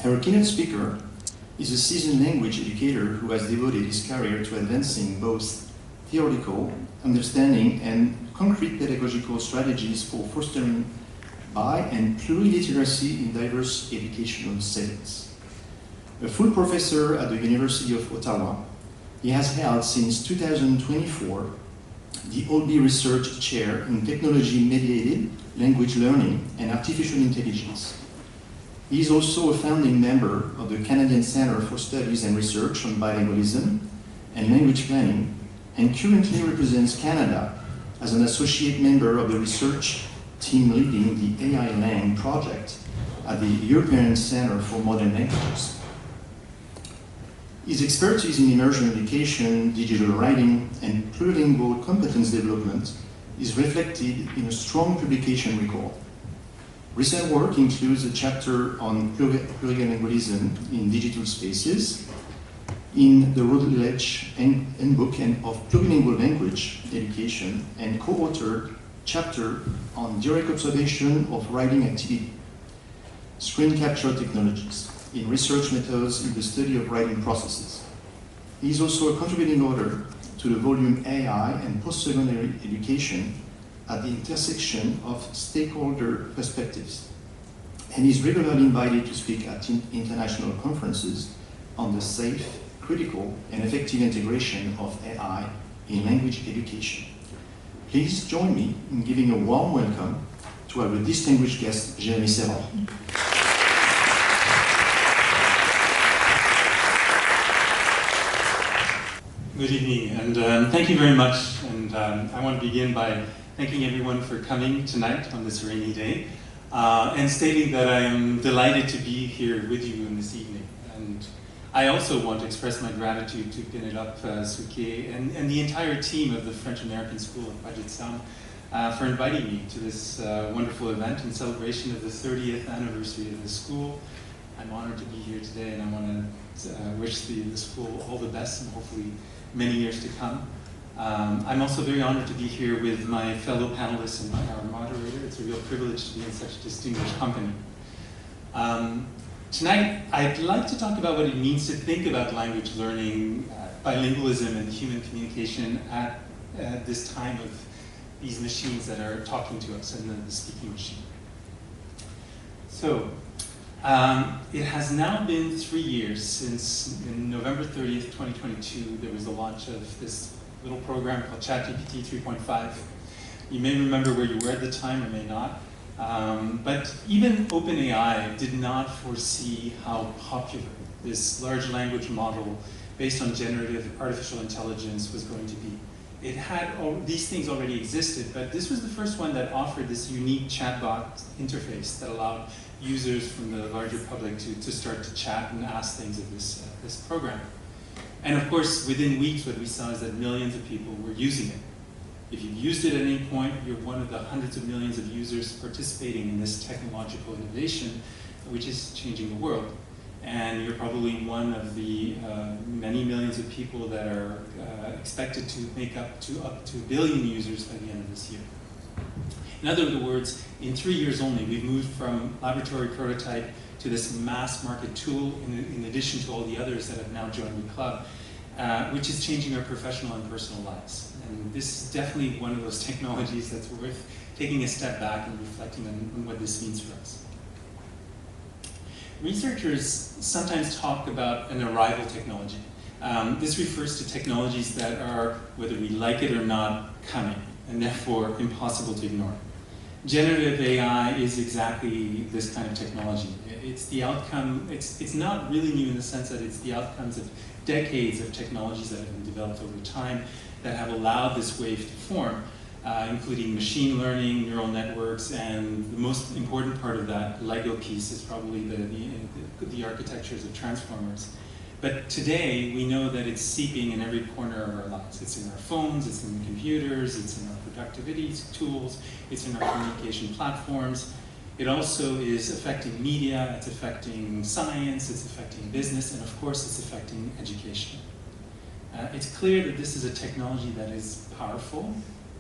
Our keynote speaker is a seasoned language educator who has devoted his career to advancing both theoretical understanding and concrete pedagogical strategies for fostering bi- and pluriliteracy in diverse educational settings. A full professor at the University of Ottawa, he has held since 2024 the OLBI Research Chair in Technology-Mediated Language Learning and Artificial Intelligence. He is also a founding member of the Canadian Centre for Studies and Research on Bilingualism and Language Planning, and currently represents Canada as an associate member of the research team leading the AI Lang project at the European Centre for Modern Languages. His expertise in immersion education, digital writing, and plurilingual competence development is reflected in a strong publication record. Recent work includes a chapter on plurilingualism in digital spaces, in the Routledge Handbook of Plurilingual Language Education, and co-authored chapter on direct observation of writing activity, screen capture technologies, in research methods in the study of writing processes. He is also a contributing author to the volume AI and Post-Secondary Education at the Intersection of Stakeholder Perspectives, and is regularly invited to speak at international conferences on the safe, critical, and effective integration of AI in language education. Please join me in giving a warm welcome to our distinguished guest, Jérémie Séror. Good evening, and thank you very much. And I want to begin by thanking everyone for coming tonight on this rainy day, and stating that I am delighted to be here with you in this evening. And I also want to express my gratitude to Pénélope Souquet and the entire team of the French-American School of Puget Sound for inviting me to this wonderful event in celebration of the 30th anniversary of the school. I'm honored to be here today, and I want to wish the school all the best and hopefully many years to come. I'm also very honored to be here with my fellow panelists and our moderator. It's a real privilege to be in such distinguished company. Tonight, I'd like to talk about what it means to think about language learning, bilingualism, and human communication at this time of these machines that are talking to us, and the speaking machine. So, it has now been 3 years since, in November 30th, 2022, there was the launch of this little program called ChatGPT 3.5. You may remember where you were at the time or may not, but even OpenAI did not foresee how popular this large language model based on generative artificial intelligence was going to be. It had these things already existed, but this was the first one that offered this unique chatbot interface that allowed users from the larger public to start to chat and ask things of this program. And of course, within weeks, what we saw is that millions of people were using it. If you've used it at any point, you're one of the hundreds of millions of users participating in this technological innovation, which is changing the world. And you're probably one of the many millions of people that are expected to make up to 1 billion users by the end of this year. In other words, in 3 years only, we've moved from laboratory prototype to this mass market tool, in addition to all the others that have now joined the club, which is changing our professional and personal lives. And this is definitely one of those technologies that's worth taking a step back and reflecting on what this means for us. Researchers sometimes talk about an arrival technology. This refers to technologies that are, whether we like it or not, coming, and therefore impossible to ignore. Generative AI is exactly this kind of technology. It's the outcome, it's not really new in the sense that it's the outcomes of decades of technologies that have been developed over time that have allowed this wave to form, including machine learning, neural networks, and the most important part of that Lego piece is probably the architectures of transformers. But today, we know that it's seeping in every corner of our lives. It's in our phones, it's in computers, it's in our productivity tools, it's in our communication platforms. It also is affecting media, it's affecting science, it's affecting business, and of course, it's affecting education. It's clear that this is a technology that is powerful.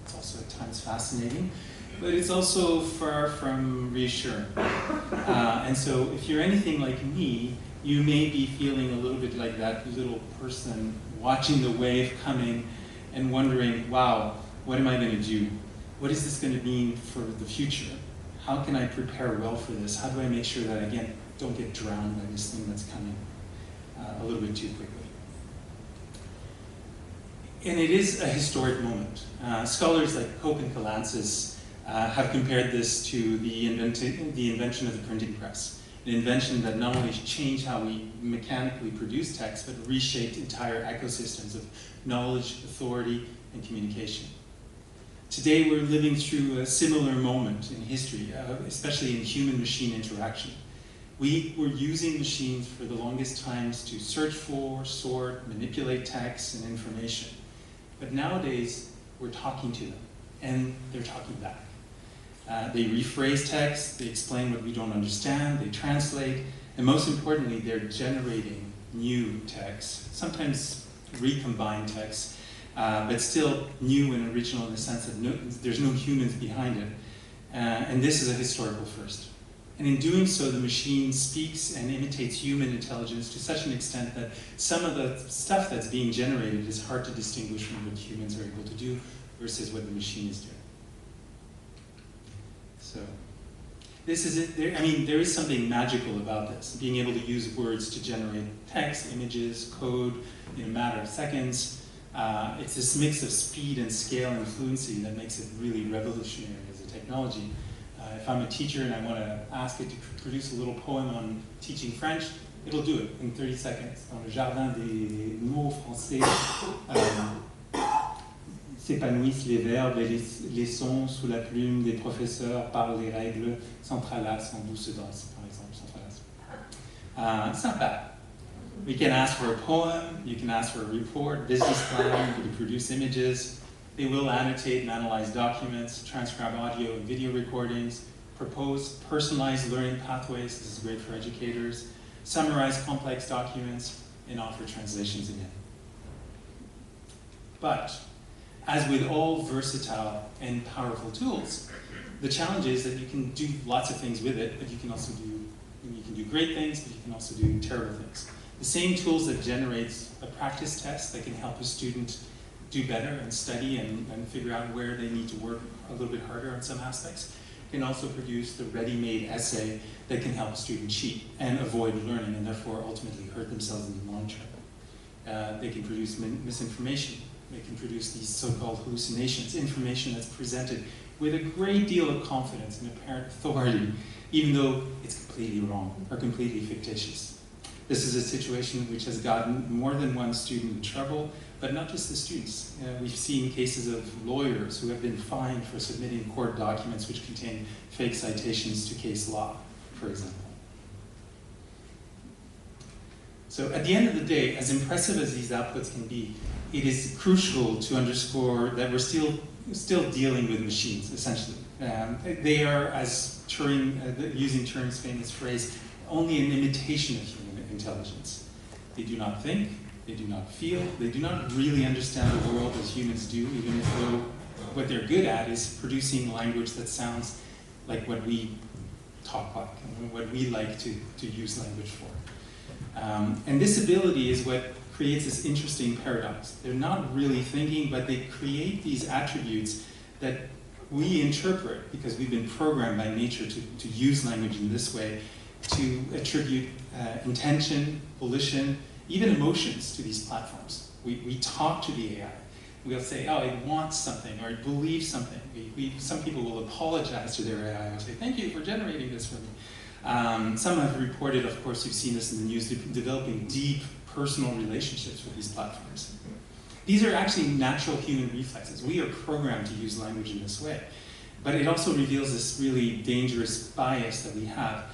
It's also at times fascinating, but it's also far from reassuring. And so if you're anything like me, you may be feeling a little bit like that little person watching the wave coming and wondering, wow, what am I going to do? What is this going to mean for the future? How can I prepare well for this? How do I make sure that, again, don't get drowned by this thing that's coming a little bit too quickly? And it is a historic moment. Scholars like Cope and Calantzis have compared this to the invention of the printing press, an invention that not only changed how we mechanically produce text, but reshaped entire ecosystems of knowledge, authority, and communication. Today, we're living through a similar moment in history, especially in human-machine interaction. We were using machines for the longest times to search for, sort, manipulate text and information. But nowadays, we're talking to them, and they're talking back. They rephrase text, they explain what we don't understand, they translate, and most importantly, they're generating new text, sometimes recombined text, but still new and original in the sense that there's no humans behind it. And this is a historical first. And in doing so, the machine speaks and imitates human intelligence to such an extent that some of the stuff that's being generated is hard to distinguish from what humans are able to do versus what the machine is doing. So this is it. I mean, there is something magical about this, being able to use words to generate text, images, code in a matter of seconds. It's this mix of speed and scale and fluency that makes it really revolutionary as a technology. If I'm a teacher and I want to ask it to produce a little poem on teaching French, it'll do it in 30 seconds. Dans le jardin des mots français s'épanouissent les verbes et les sons sous la plume des professeurs par les règles s'entrelacent en douce danse, par exemple, s'entrelacent. Sympa. We can ask for a poem, you can ask for a report, business plan, you can produce images. They will annotate and analyze documents, transcribe audio and video recordings, propose personalized learning pathways, this is great for educators, summarize complex documents, and offer translations again. But, as with all versatile and powerful tools, the challenge is that you can do lots of things with it, but you can also do great things, but you can also do terrible things. The same tools that generates a practice test that can help a student do better and study and figure out where they need to work a little bit harder on some aspects, can also produce the ready-made essay that can help a student cheat and avoid learning and therefore ultimately hurt themselves in the long term. They can produce misinformation. They can produce these so-called hallucinations, information that's presented with a great deal of confidence and apparent authority, even though it's completely wrong or completely fictitious. This is a situation which has gotten more than one student in trouble, but not just the students. We've seen cases of lawyers who have been fined for submitting court documents which contain fake citations to case law, for example. So at the end of the day, as impressive as these outputs can be, it is crucial to underscore that we're still dealing with machines, essentially. They are, as Turing, using Turing's famous phrase, only an imitation of human intelligence. They do not think, they do not feel, they do not really understand the world as humans do, even if what they're good at is producing language that sounds like what we talk like, and what we like to use language for. And this ability is what creates this interesting paradox. They're not really thinking, but they create these attributes that we interpret, because we've been programmed by nature to use language in this way, to attribute intention, volition, even emotions to these platforms. We talk to the AI. We'll say, oh, it wants something, or it believes something. Some people will apologize to their AI and say, thank you for generating this for me. Some have reported, of course, you've seen this in the news, developing deep personal relationships with these platforms. These are actually natural human reflexes. We are programmed to use language in this way. But it also reveals this really dangerous bias that we have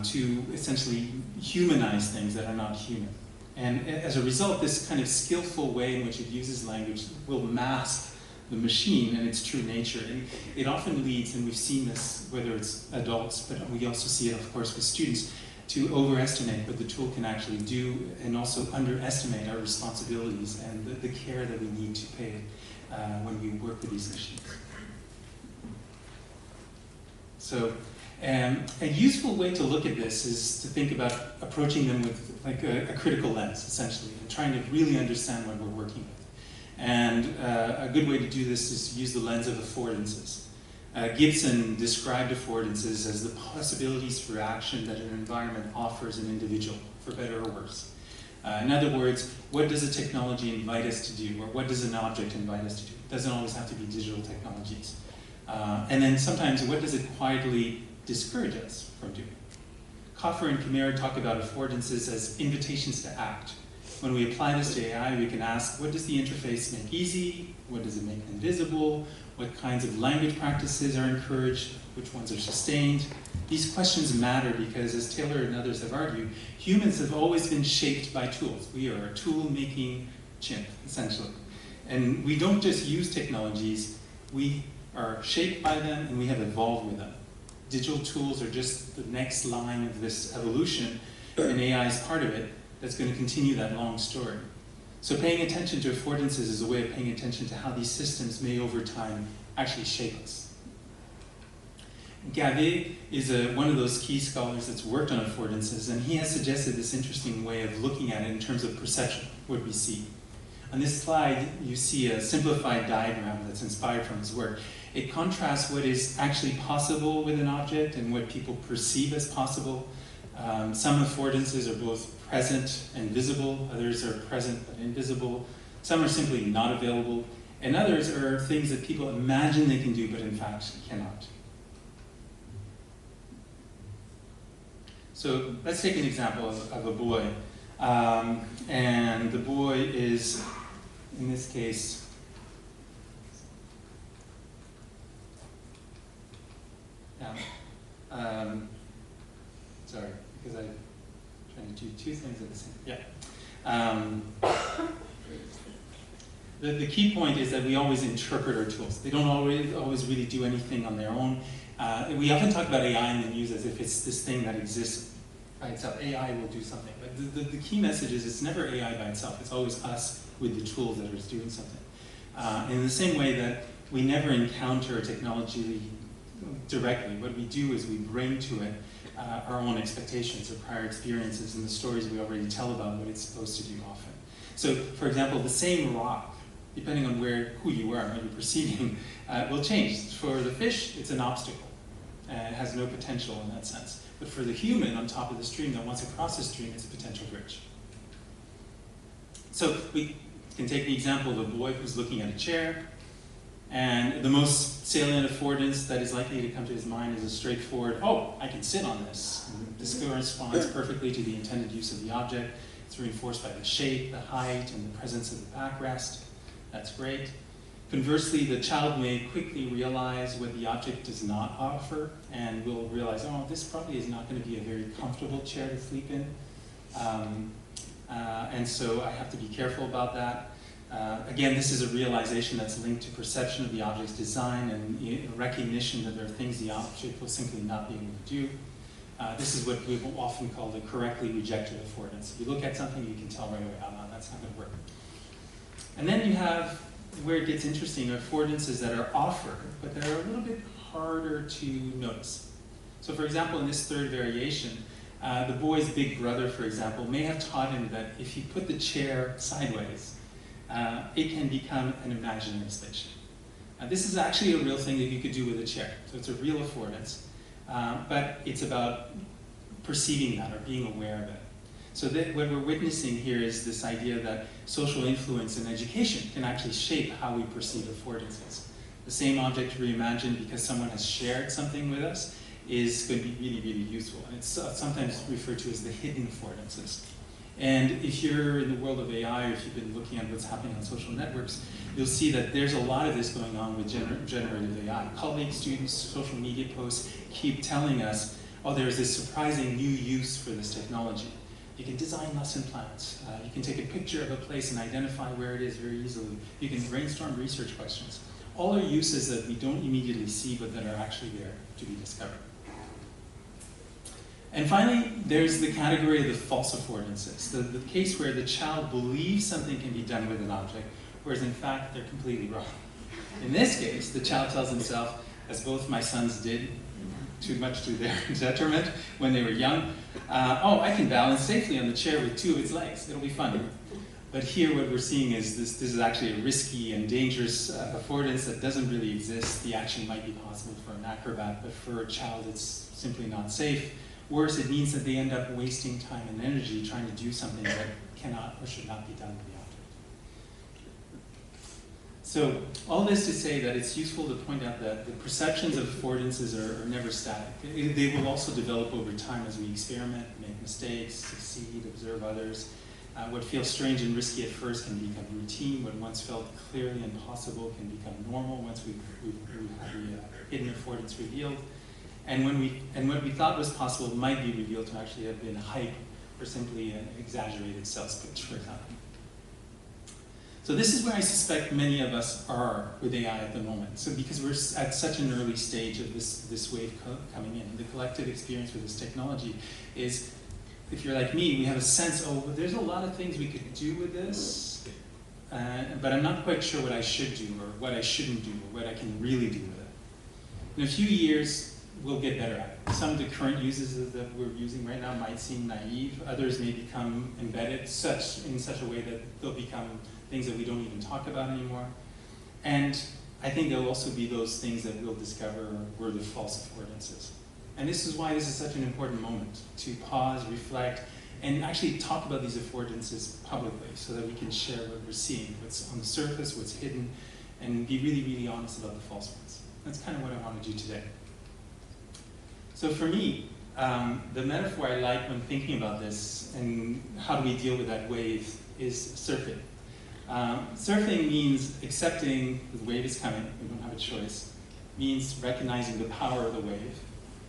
to essentially humanize things that are not human. And as a result, this kind of skillful way in which it uses language will mask the machine and its true nature. And it often leads, and we've seen this, whether it's adults, but we also see it, of course, with students, to overestimate what the tool can actually do and also underestimate our responsibilities and the care that we need to pay when we work with these machines. So a useful way to look at this is to think about approaching them with like a critical lens, essentially, and trying to really understand what we're working with. And a good way to do this is to use the lens of affordances. Gibson described affordances as the possibilities for action that an environment offers an individual, for better or worse. In other words, what does a technology invite us to do, or what does an object invite us to do? It doesn't always have to be digital technologies. And then sometimes, what does it quietly discourage us from doing? Koffer and Kamara talk about affordances as invitations to act. When we apply this to AI, we can ask, what does the interface make easy? What does it make invisible? What kinds of language practices are encouraged? Which ones are sustained? These questions matter because, as Taylor and others have argued, humans have always been shaped by tools. We are a tool-making chimp, essentially. And we don't just use technologies, we are shaped by them and we have evolved with them. Digital tools are just the next line of this evolution, and AI is part of it that's going to continue that long story. So paying attention to affordances is a way of paying attention to how these systems may over time actually shape us. Gavet is one of those key scholars that's worked on affordances, and he has suggested this interesting way of looking at it in terms of perception, what we see. On this slide, you see a simplified diagram that's inspired from his work. It contrasts what is actually possible with an object and what people perceive as possible. Some affordances are both present and visible, others are present but invisible. Some are simply not available, and others are things that people imagine they can do but in fact cannot. So let's take an example of a boy. And the boy is, in this case, sorry, because I'm trying to do two things at the same time. Yeah. The key point is that we always interpret our tools. They don't always really do anything on their own. We often talk about AI in the news as if it's this thing that exists by itself. AI will do something. But the key message is it's never AI by itself. It's always us with the tools that are doing something. In the same way that we never encounter a technology directly. What we do is we bring to it our own expectations or prior experiences and the stories we already tell about what it's supposed to do often. So, for example, the same rock, depending on who you are and what you're perceiving, will change. For the fish, it's an obstacle. It has no potential in that sense. But for the human on top of the stream that wants to cross the stream, it's a potential bridge. So we can take the example of a boy who's looking at a chair, and the most salient affordance that is likely to come to his mind is a straightforward, oh, I can sit on this. And this corresponds perfectly to the intended use of the object. It's reinforced by the shape, the height, and the presence of the backrest. That's great. Conversely, the child may quickly realize what the object does not offer, and will realize, oh, this probably is not going to be a very comfortable chair to sleep in. And so I have to be careful about that. Again, this is a realization that's linked to perception of the object's design and recognition that there are things the object will simply not be able to do. This is what we will often call the correctly rejected affordance. If you look at something, you can tell right away, oh, no, that's not going to work. And then you have where it gets interesting, affordances that are offered, but that are a little bit harder to notice. So for example, in this third variation, the boy's big brother, for example, may have taught him that if you put the chair sideways, it can become an imaginary station. This is actually a real thing that you could do with a chair. So it's a real affordance, but it's about perceiving that or being aware of it. So that what we're witnessing here is this idea that social influence and education can actually shape how we perceive affordances. The same object reimagined because someone has shared something with us is going to be really, really useful. And it's sometimes referred to as the hidden affordances. And if you're in the world of AI, or if you've been looking at what's happening on social networks, you'll see that there's a lot of this going on with generative AI. Colleagues, students, social media posts keep telling us, oh, there's this surprising new use for this technology. You can design lesson plans. You can take a picture of a place and identify where it is very easily. You can brainstorm research questions. All are uses that we don't immediately see, but that are actually there to be discovered. And finally, there's the category of the false affordances, the case where the child believes something can be done with an object, whereas in fact, they're completely wrong. In this case, the child tells himself, as both my sons did, too much to their detriment when they were young. Oh, I can balance safely on the chair with 2 of its legs. It'll be fun. But here what we're seeing is this is actually a risky and dangerous affordance that doesn't really exist. The action might be possible for an acrobat, but for a child it's simply not safe. Worse, it means that they end up wasting time and energy trying to do something that cannot or should not be done with the object. So all this to say that it's useful to point out that the perceptions of affordances are never static. They will also develop over time as we experiment, make mistakes, succeed, observe others. What feels strange and risky at first can become routine. What once felt clearly impossible can become normal once we've had the hidden affordance revealed. And what we thought was possible might be revealed to actually have been hype or simply an exaggerated sales pitch, for example. So this is where I suspect many of us are with AI at the moment. So because we're at such an early stage of this wave coming in, the collective experience with this technology is, if you're like me, we have a sense, oh, there's a lot of things we could do with this, but I'm not quite sure what I should do or what I shouldn't do or what I can really do with it. In a few years, we'll get better at it. Some of the current uses that we're using right now might seem naive. Others may become embedded in such a way that they'll become things that we don't even talk about anymore. And I think there'll also be those things that we'll discover were the false affordances. And this is why this is such an important moment, to pause, reflect, and actually talk about these affordances publicly so that we can share what we're seeing, what's on the surface, what's hidden, and be really, really honest about the false ones. That's kind of what I want to do today. So for me, the metaphor I like when thinking about this and how do we deal with that wave is surfing. Surfing means accepting the wave is coming, we don't have a choice, means recognizing the power of the wave,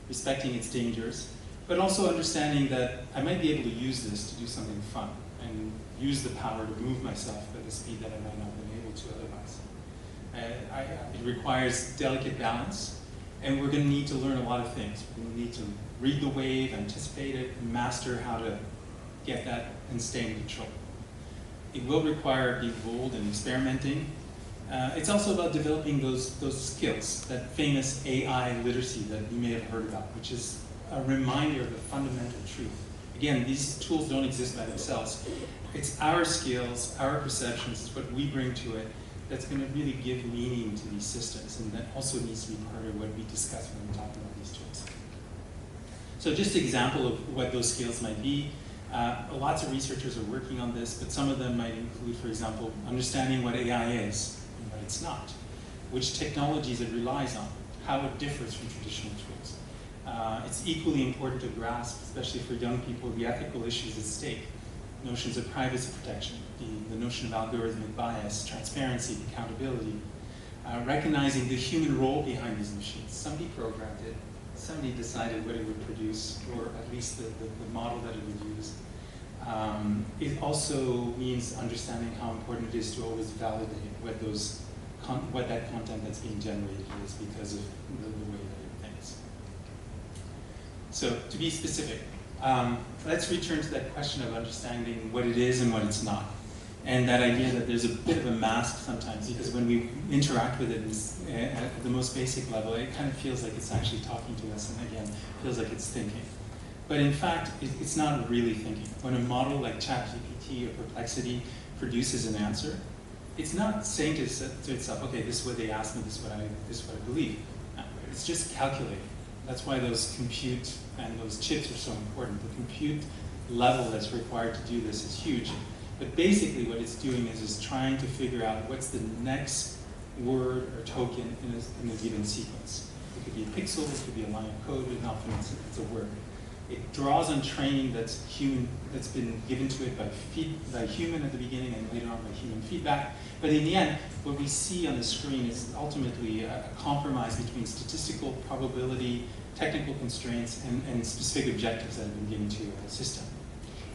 respecting its dangers, but also understanding that I might be able to use this to do something fun and use the power to move myself at a speed that I might not have been able to otherwise. It requires delicate balance, and we're going to need to learn a lot of things. We're going to need to read the wave, anticipate it, and master how to get that and stay in control. It will require being bold and experimenting. It's also about developing those skills, that famous AI literacy that you may have heard about, which is a reminder of the fundamental truth. Again, these tools don't exist by themselves. It's our skills, our perceptions, it's what we bring to it that's going to really give meaning to these systems, and that also needs to be part of what we discuss when we talk about these tools. So just an example of what those skills might be. Lots of researchers are working on this, but some of them might include, for example, understanding what AI is and what it's not, which technologies it relies on, how it differs from traditional tools. It's equally important to grasp, especially for young people, the ethical issues at stake, notions of privacy protection, the notion of algorithmic bias, transparency, accountability, recognizing the human role behind these machines. Somebody programmed it, somebody decided what it would produce, or at least the model that it would use. It also means understanding how important it is to always validate what that content that's being generated is because of the way that it thinks. So to be specific, let's return to that question of understanding what it is and what it's not. And that idea that there's a bit of a mask sometimes, because when we interact with it at the most basic level, it kind of feels like it's actually talking to us, and again, feels like it's thinking. But in fact, it's not really thinking. When a model like ChatGPT or Perplexity produces an answer, it's not saying to itself, okay, this is what they asked me, this is what I believe. It's just calculating. That's why those compute and those chips are so important. The compute level that's required to do this is huge. But basically what it's doing is trying to figure out what's the next word or token in a given sequence. It could be a pixel, it could be a line of code, and often it's a word. It draws on training that's been given to it by human at the beginning and later on by human feedback. But in the end, what we see on the screen is ultimately a compromise between statistical probability, technical constraints, and specific objectives that have been given to a system.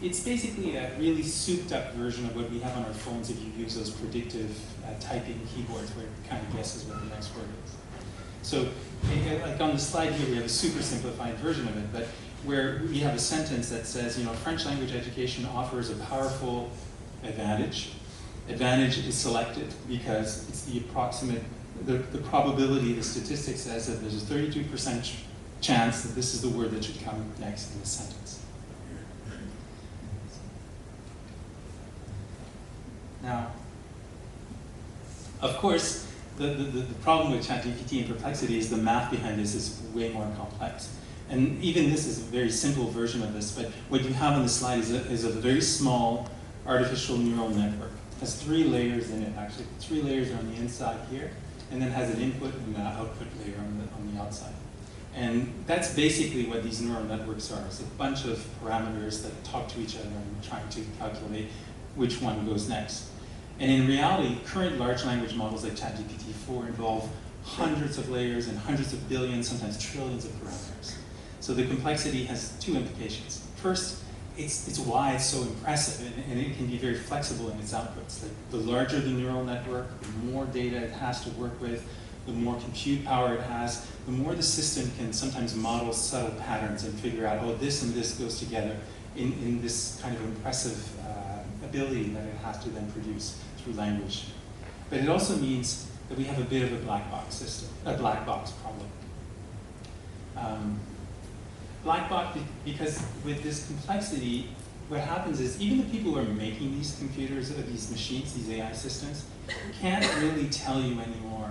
It's basically a really souped up version of what we have on our phones if you use those predictive typing keyboards where it kind of guesses what the next word is. So like on the slide here, we have a super simplified version of it, but where we have a sentence that says, French language education offers a powerful advantage. Advantage is selected because it's the approximate, the probability, the statistic says that there's a 32% chance that this is the word that should come next in the sentence. Now, of course, the problem with ChatGPT and Perplexity is the math behind this is way more complex. And even this is a very simple version of this, but what you have on the slide is a very small artificial neural network. It has 3 layers in it, actually. 3 layers are on the inside here, and then has an input and an output layer on the outside. And that's basically what these neural networks are. It's a bunch of parameters that talk to each other and trying to calculate which one goes next. And in reality, current large language models like ChatGPT-4 involve hundreds of layers and hundreds of billions, sometimes trillions of parameters. So the complexity has 2 implications. First, it's why it's so impressive, and it can be very flexible in its outputs. Like, the larger the neural network, the more data it has to work with, the more compute power it has, the more the system can sometimes model subtle patterns and figure out, oh, this and this goes together in this kind of impressive ability that it has to then produce through language. But it also means that we have a bit of a black box system, a black box problem. Black box because with this complexity, what happens is even the people who are making these computers, or these machines, these AI systems, can't really tell you anymore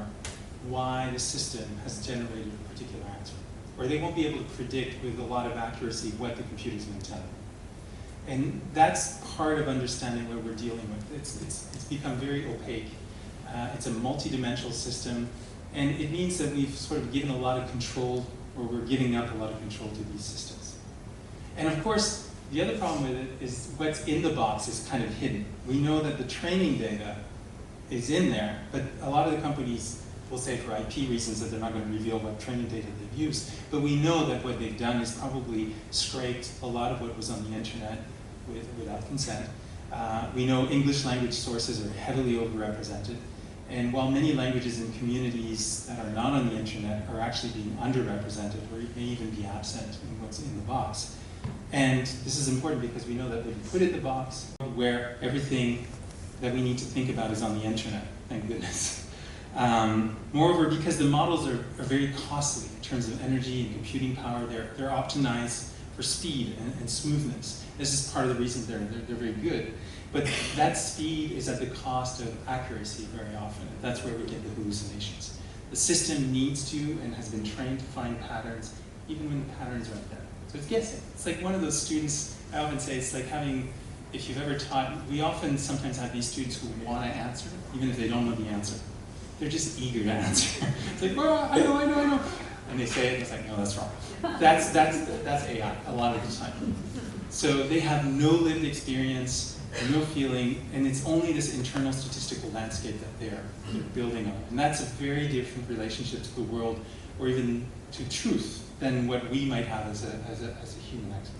why the system has generated a particular answer. Or they won't be able to predict with a lot of accuracy what the computer's going to tell you. And that's part of understanding what we're dealing with. It's become very opaque. It's a multi-dimensional system, and it means that we've sort of given a lot of control, or we're giving up a lot of control to these systems. And of course, the other problem with it is what's in the box is kind of hidden. We know that the training data is in there, but a lot of the companies will say for IP reasons that they're not going to reveal what training data they've used. But we know that what they've done is probably scraped a lot of what was on the internet without consent. We know English language sources are heavily overrepresented. And while many languages and communities that are not on the internet are actually being underrepresented, or may even be absent in what's in the box. And this is important because we know that when you put it in the box, where everything that we need to think about is on the internet, thank goodness. Moreover, because the models are very costly in terms of energy and computing power, they're optimized for speed and smoothness. This is part of the reason they're very good. But that speed is at the cost of accuracy very often. That's where we get the hallucinations. The system needs to and has been trained to find patterns, even when the patterns aren't there. So it's guessing. It's like one of those students, I often say, it's like having, if you've ever taught, we often sometimes have these students who want to answer, even if they don't know the answer. They're just eager to answer. It's like, well, I know. And they say it, and it's like, no, that's wrong. That's AI, a lot of the time. So they have no lived experience, no feeling, and it's only this internal statistical landscape that they're building on. And that's a very different relationship to the world, or even to truth, than what we might have as a human expert.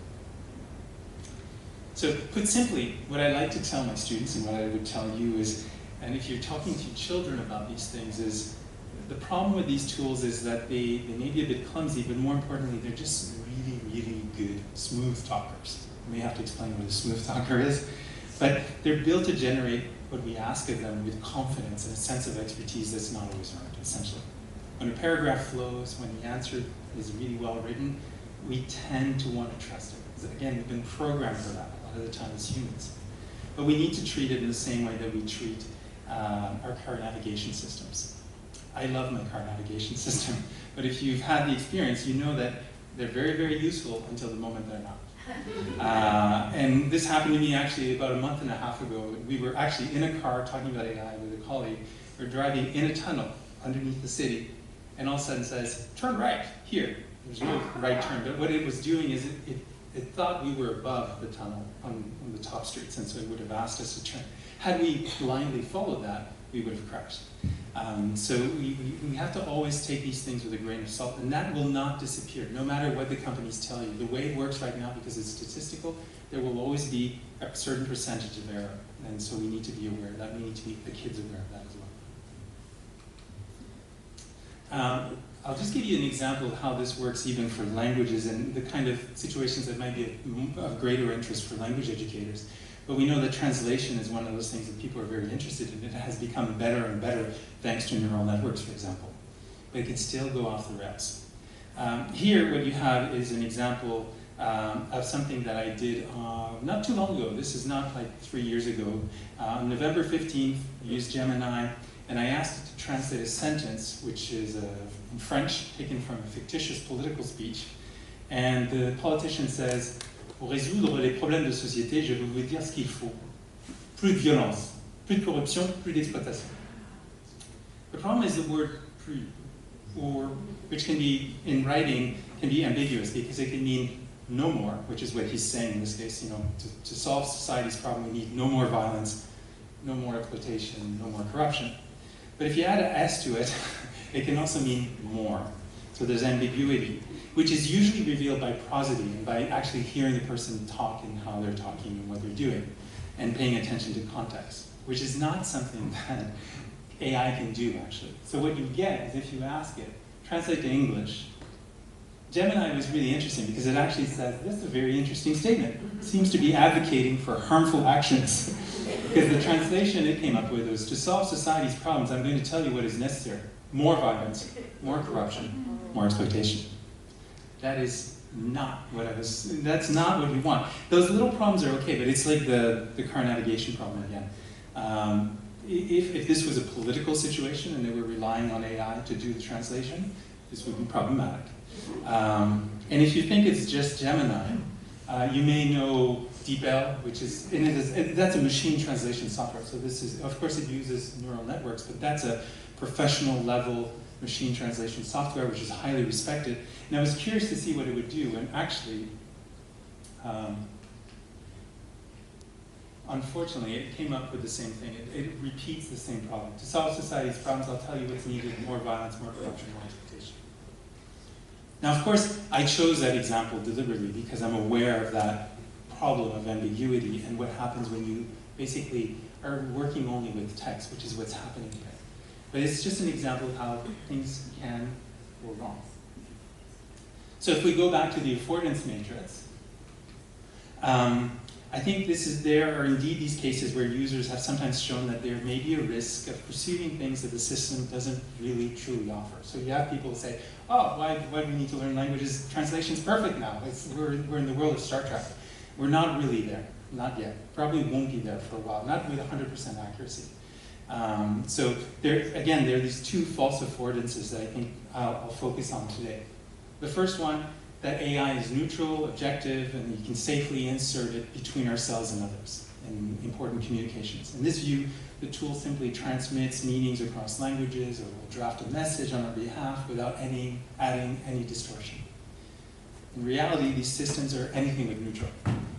So put simply, what I like to tell my students, and what I would tell you is, and if you're talking to children about these things, is the problem with these tools is that they may be a bit clumsy, but more importantly, they're just really, really good smooth talkers. I may have to explain what a smooth talker is. But they're built to generate what we ask of them with confidence and a sense of expertise that's not always earned, essentially. When a paragraph flows, when the answer is really well written, we tend to want to trust it. Because again, we've been programmed for that a lot of the time as humans. But we need to treat it in the same way that we treat our car navigation systems. I love my car navigation system, but if you've had the experience, you know that they're very, very useful until the moment they're not. And this happened to me actually about a month and a half ago. We were actually in a car talking about AI with a colleague. We were driving in a tunnel underneath the city, and all of a sudden says, turn right, here. There's no right turn, but what it was doing is it thought we were above the tunnel on the top streets, and so it would have asked us to turn. Had we blindly followed that, we would have crashed. So we have to always take these things with a grain of salt, and that will not disappear, no matter what the companies tell you. The way it works right now, because it's statistical, there will always be a certain percentage of error, and so we need to be aware of that. We need to be the kids aware of that as well. I'll just give you an example of how this works even for languages and the kind of situations that might be of greater interest for language educators. But we know that translation is one of those things that people are very interested in. It has become better and better thanks to neural networks, for example. But it can still go off the rails. Here, what you have is an example of something that I did not too long ago. This is not like 3 years ago. On November 15th, I used Gemini, and I asked it to translate a sentence, which is in French, taken from a fictitious political speech. And the politician says, pour résoudre les problèmes de société, je vais vous dire ce qu'il faut. Plus de violence, plus de corruption, plus d'exploitation. The problem is the word plus, or which can be, in writing, can be ambiguous because it can mean no more, which is what he's saying in this case. You know, to solve society's problem, we need no more violence, no more exploitation, no more corruption. But if you add an S to it, it can also mean more. So there's ambiguity, which is usually revealed by prosody and by actually hearing the person talk and how they're talking and what they're doing, and paying attention to context, which is not something that AI can do, actually. So what you get is if you ask it, translate to English. Gemini was really interesting because it actually says, this is a very interesting statement. It seems to be advocating for harmful actions. Because the translation it came up with was, to solve society's problems, I'm going to tell you what is necessary. More violence, more corruption, more exploitation. That is not what that's not what we want. Those little problems are okay, but it's like the car navigation problem again. If this was a political situation and they were relying on AI to do the translation, this would be problematic. And if you think it's just Gemini, you may know DeepL, which is, that's a machine translation software. So this is, of course it uses neural networks, but that's a professional level machine translation software, which is highly respected. And I was curious to see what it would do, and actually, unfortunately, it came up with the same thing. It repeats the same problem. To solve society's problems, I'll tell you what's needed: more violence, more corruption, more exploitation. Now, of course, I chose that example deliberately because I'm aware of that problem of ambiguity and what happens when you basically are working only with text, which is what's happening here. But it's just an example of how things can go wrong. So if we go back to the affordance matrix, I think there are indeed these cases where users have sometimes shown that there may be a risk of perceiving things that the system doesn't really truly offer. So you have people say, oh, why do we need to learn languages? Translation's perfect now. We're in the world of Star Trek. We're not really there, not yet. Probably won't be there for a while, not with 100% accuracy. So there are these two false affordances that I think I'll focus on today. The first one, that AI is neutral, objective, and you can safely insert it between ourselves and others in important communications. In this view, the tool simply transmits meanings across languages or will draft a message on our behalf without adding any distortion. In reality, these systems are anything but neutral.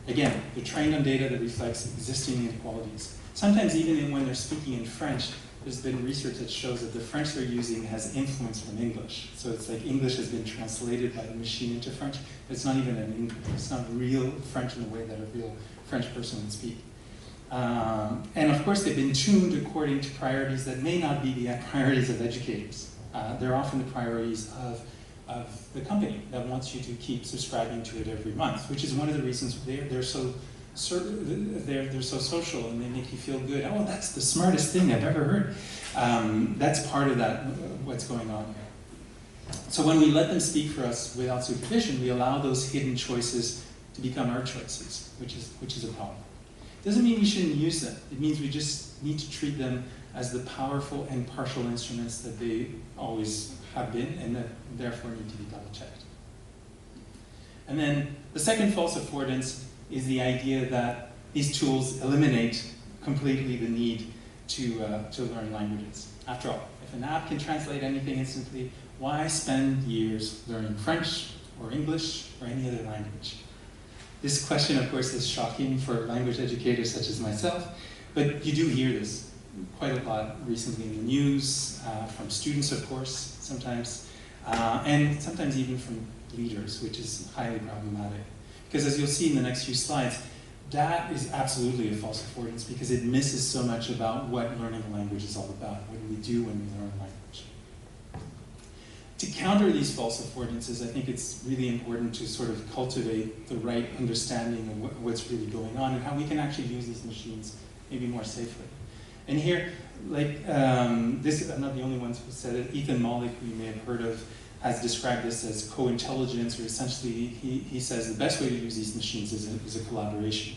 Again, they're trained on data that reflects existing inequalities. Sometimes even when they're speaking in French, there's been research that shows that the French they're using has influence from English. So it's like English has been translated by the machine into French, but it's not even it's not real French in the way that a real French person would speak. And of course, they've been tuned according to priorities that may not be the priorities of educators. They're often the priorities of the company that wants you to keep subscribing to it every month, which is one of the reasons they're so social and they make you feel good. Oh, that's the smartest thing I've ever heard. That's part of that, what's going on here. So when we let them speak for us without supervision, we allow those hidden choices to become our choices, which is a problem. Doesn't mean we shouldn't use them. It means we just need to treat them as the powerful and partial instruments that they always have been and that therefore need to be double-checked. And then the second false affordance is the idea that these tools eliminate completely the need to learn languages. After all, if an app can translate anything instantly, why spend years learning French or English or any other language? This question, of course, is shocking for language educators such as myself, but you do hear this quite a lot recently in the news, from students, of course, sometimes, and sometimes even from leaders, which is highly problematic. Because as you'll see in the next few slides, that is absolutely a false affordance because it misses so much about what learning a language is all about. What do we do when we learn a language? To counter these false affordances, I think it's really important to sort of cultivate the right understanding of what's really going on and how we can actually use these machines maybe more safely. And here, like, I'm not the only ones who said it. Ethan Mollick, who you may have heard of, has described this as co-intelligence, or essentially he says the best way to use these machines is a collaboration.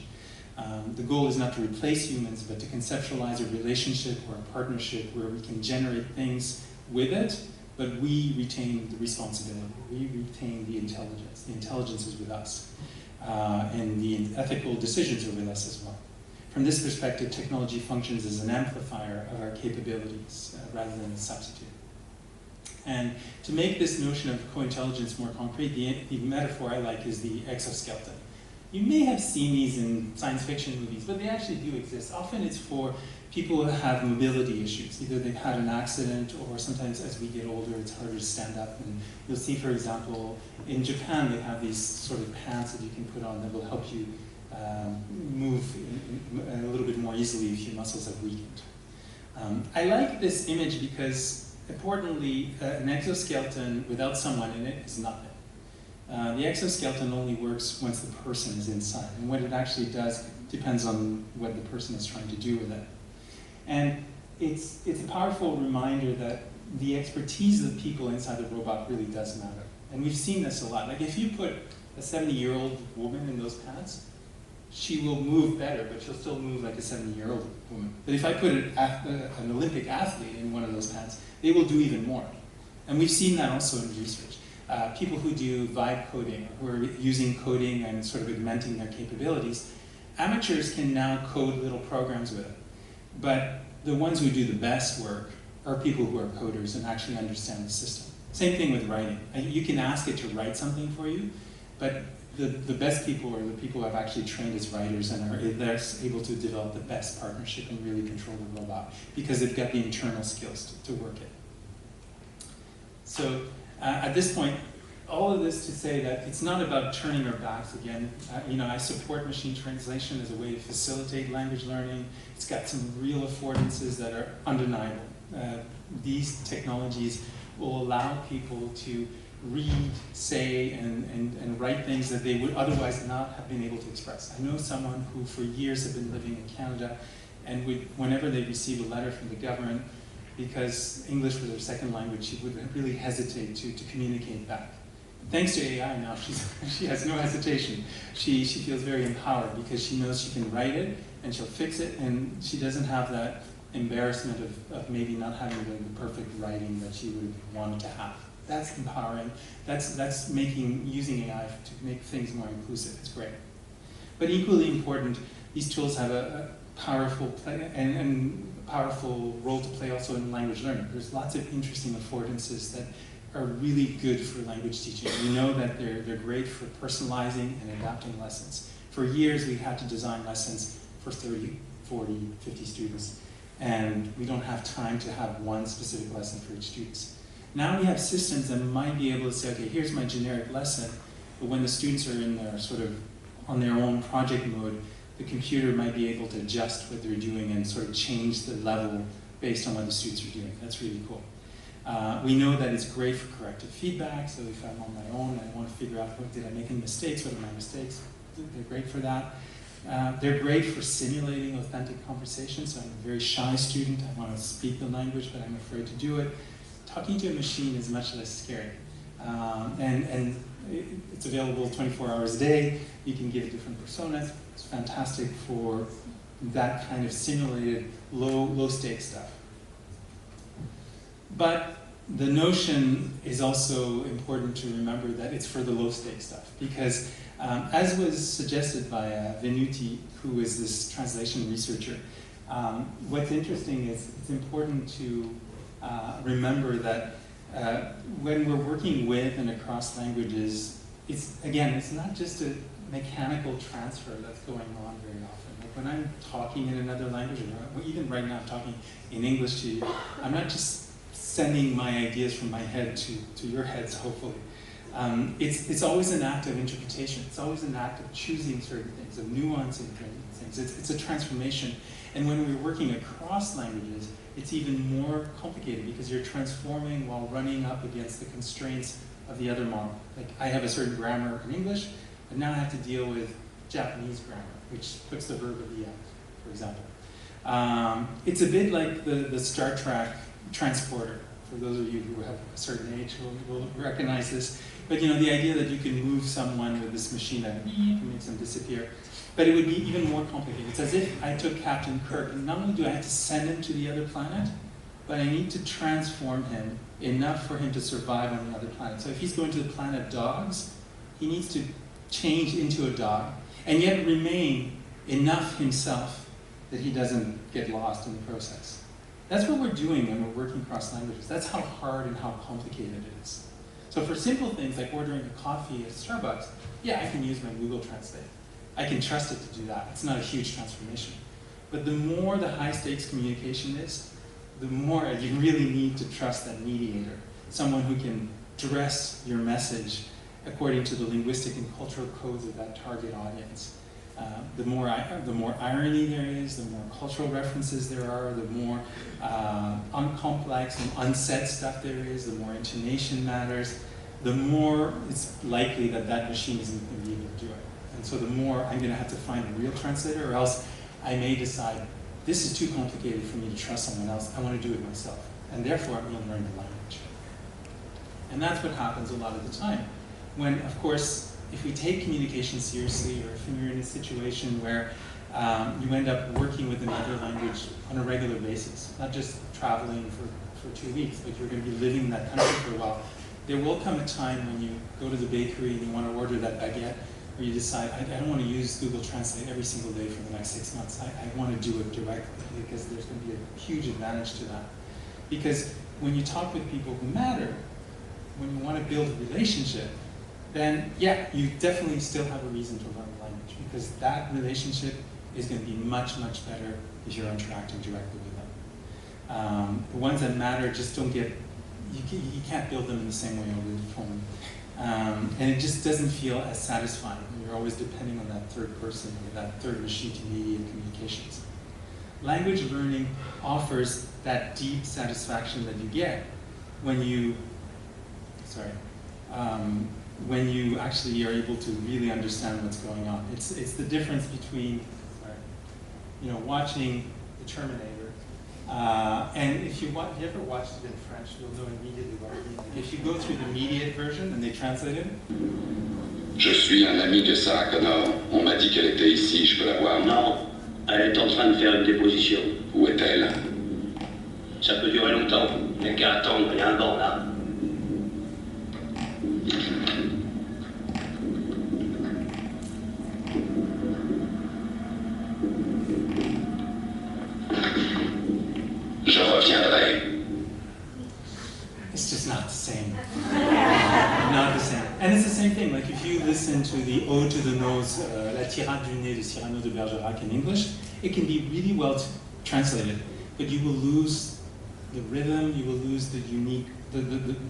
The goal is not to replace humans, but to conceptualize a relationship or a partnership where we can generate things with it, but we retain the responsibility. We retain the intelligence. The intelligence is with us. And the ethical decisions are with us as well. From this perspective, technology functions as an amplifier of our capabilities rather than a substitute. And to make this notion of co-intelligence more concrete, the metaphor I like is the exoskeleton. You may have seen these in science fiction movies, but they actually do exist. Often it's for people who have mobility issues. Either they've had an accident, or sometimes as we get older, it's harder to stand up. And you'll see, for example, in Japan, they have these sort of pants that you can put on that will help you move a little bit more easily if your muscles have weakened. I like this image because, importantly, an exoskeleton without someone in it is nothing. The exoskeleton only works once the person is inside, and what it actually does depends on what the person is trying to do with it. And it's a powerful reminder that the expertise of the people inside the robot really does matter. And we've seen this a lot. Like if you put a 70-year-old woman in those pants, she will move better, but she'll still move like a 70-year-old woman. But if I put an Olympic athlete in one of those pants, they will do even more. And we've seen that also in research. People who do vibe coding, who are using coding and sort of augmenting their capabilities, amateurs can now code little programs with it. But the ones who do the best work are people who are coders and actually understand the system. Same thing with writing. You can ask it to write something for you, but the best people are the people who have actually trained as writers and they're able to develop the best partnership and really control the robot because they've got the internal skills to work it. So at this point, all of this to say that it's not about turning our backs again. I support machine translation as a way to facilitate language learning. It's got some real affordances that are undeniable. These technologies will allow people to read, say, and write things that they would otherwise not have been able to express. I know someone who for years have been living in Canada, and whenever they receive a letter from the government, because English was her second language, she would really hesitate to communicate back. Thanks to AI now, she has no hesitation. She feels very empowered because she knows she can write it and she'll fix it, and she doesn't have that embarrassment of maybe not having the perfect writing that she would have wanted to have. That's empowering. That's using AI to make things more inclusive. It's great. But equally important, these tools have a powerful powerful role to play also in language learning. There's lots of interesting affordances that are really good for language teaching. We know that they're great for personalizing and adapting lessons. For years, we had to design lessons for 30, 40, 50 students, and we don't have time to have one specific lesson for each student. Now we have systems that might be able to say, okay, here's my generic lesson, but when the students are in their sort of on their own project mode, the computer might be able to adjust what they're doing and sort of change the level based on what the students are doing. That's really cool. We know that it's great for corrective feedback, so if I'm on my own and I want to figure out, did I make any mistakes, what are my mistakes, they're great for that. They're great for simulating authentic conversations, so I'm a very shy student, I want to speak the language, but I'm afraid to do it. Talking to a machine is much less scary. And it's available 24 hours a day, you can give different personas, it's fantastic for that kind of simulated low-stakes stuff. But the notion is also important to remember that it's for the low-stakes stuff, because as was suggested by Venuti, who is this translation researcher, what's interesting is it's important to remember that when we're working with and across languages, it's not just a mechanical transfer that's going on very often. Like when I'm talking in another language, or even right now I'm talking in English to you, I'm not just sending my ideas from my head to your heads, hopefully. It's always an act of interpretation. It's always an act of choosing certain things, of nuancing things. It's a transformation. And when we're working across languages, it's even more complicated because you're transforming while running up against the constraints of the other model. Like I have a certain grammar in English, but now I have to deal with Japanese grammar, which puts the verb at the end, for example. It's a bit like the Star Trek transporter For those of you who have a certain age will recognize this. But you know, the idea that you can move someone with this machine that makes them disappear. But it would be even more complicated. It's as if I took Captain Kirk, and not only do I have to send him to the other planet, but I need to transform him enough for him to survive on the other planet. So if he's going to the planet dogs, he needs to change into a dog, and yet remain enough himself that he doesn't get lost in the process. That's what we're doing when we're working cross languages. That's how hard and how complicated it is. So for simple things like ordering a coffee at Starbucks, yeah, I can use my Google Translate. I can trust it to do that. It's not a huge transformation. But the more the high stakes communication is, the more you really need to trust that mediator, someone who can dress your message according to the linguistic and cultural codes of that target audience. The more irony there is, the more cultural references there are, the more uncomplex and unsaid stuff there is, the more intonation matters, the more it's likely that that machine isn't going to be able to do it. And so the more I'm going to have to find a real translator, or else I may decide, this is too complicated for me to trust someone else, I want to do it myself. And therefore I'm going to learn the language. And that's what happens a lot of the time. When, of course, if we take communication seriously, or if you're in a situation where you end up working with another language on a regular basis, not just traveling for 2 weeks, but you're going to be living in that country for a while, there will come a time when you go to the bakery and you want to order that baguette, or you decide, I don't want to use Google Translate every single day for the next 6 months. I want to do it directly, because there's going to be a huge advantage to that. Because when you talk with people who matter, when you want to build a relationship, then yeah, you definitely still have a reason to learn the language, because that relationship is going to be much, much better if you're interacting directly with them. The ones that matter just don't get, you can't build them in the same way over the phone. And it just doesn't feel as satisfying when you're always depending on that third person or that third machine to mediate communications. Language learning offers that deep satisfaction that you get when you, when you actually are able to really understand what's going on. It's the difference between, you know, watching The Terminator, and if you ever watched it in French, you'll know immediately what I mean. Like if you go through the immediate version and they translate it. Je suis un ami de Sarah Connor. On m'a dit qu'elle était ici, je peux la voir? Non, elle est en train de faire une déposition. Où est-elle? Ça peut durer longtemps. Il n'y a qu'à attendre, il y a un banc là. Je reviendrai. It's just not the same. Not the same. And it's the same thing, like if you listen to the Ode to the Nose, La Tirade du Nez de Cyrano de Bergerac in English, it can be really well translated, but you will lose the rhythm, you will lose the unique,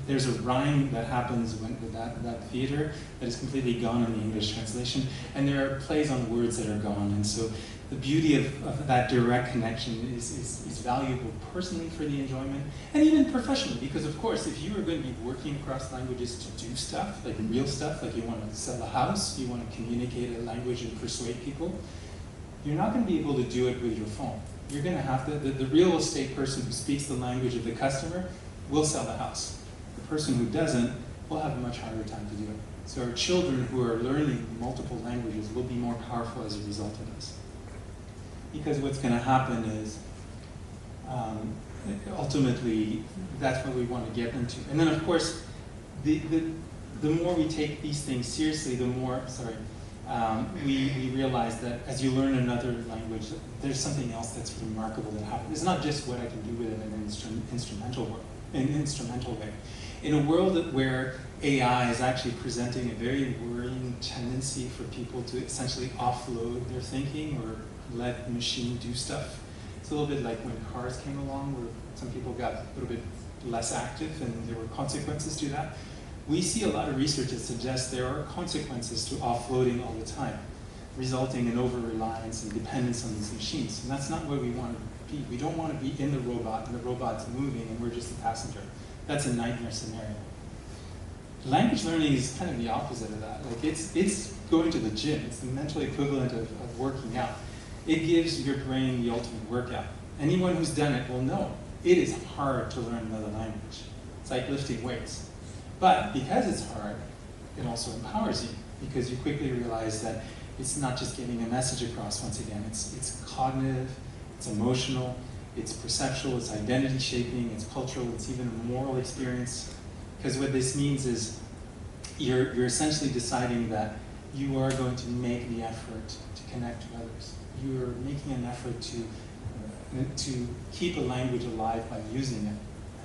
there's a rhyme that happens with that theater that is completely gone in the English translation, and there are plays on words that are gone, and so the beauty of that direct connection is valuable personally for the enjoyment, and even professionally, because of course, if you are going to be working across languages to do stuff, like real stuff, like you want to sell a house, you want to communicate a language and persuade people, you're not going to be able to do it with your phone. You're going to have to, the real estate person who speaks the language of the customer will sell the house. The person who doesn't will have a much harder time to do it. So our children who are learning multiple languages will be more powerful as a result of this. Because what's going to happen is, ultimately, that's what we want to get them to. And then of course, the more we take these things seriously, the more, we realize that as you learn another language, there's something else that's remarkable that happens. It's not just what I can do with it in an instrumental way. In a world where AI is actually presenting a very worrying tendency for people to essentially offload their thinking or let the machine do stuff. It's a little bit like when cars came along, where some people got a little bit less active and there were consequences to that. We see a lot of research that suggests there are consequences to offloading all the time, resulting in over-reliance and dependence on these machines. And that's not where we want to be. We don't want to be in the robot and the robot's moving and we're just a passenger. That's a nightmare scenario. Language learning is kind of the opposite of that. Like it's going to the gym. It's the mental equivalent of working out. It gives your brain the ultimate workout. Anyone who's done it will know it is hard to learn another language. It's like lifting weights. But because it's hard, it also empowers you, because you quickly realize that it's not just getting a message across once again. It's cognitive, it's emotional, it's perceptual, it's identity shaping, it's cultural, it's even a moral experience. Because what this means is you're essentially deciding that you are going to make the effort to connect to others. You are making an effort to keep a language alive by using it.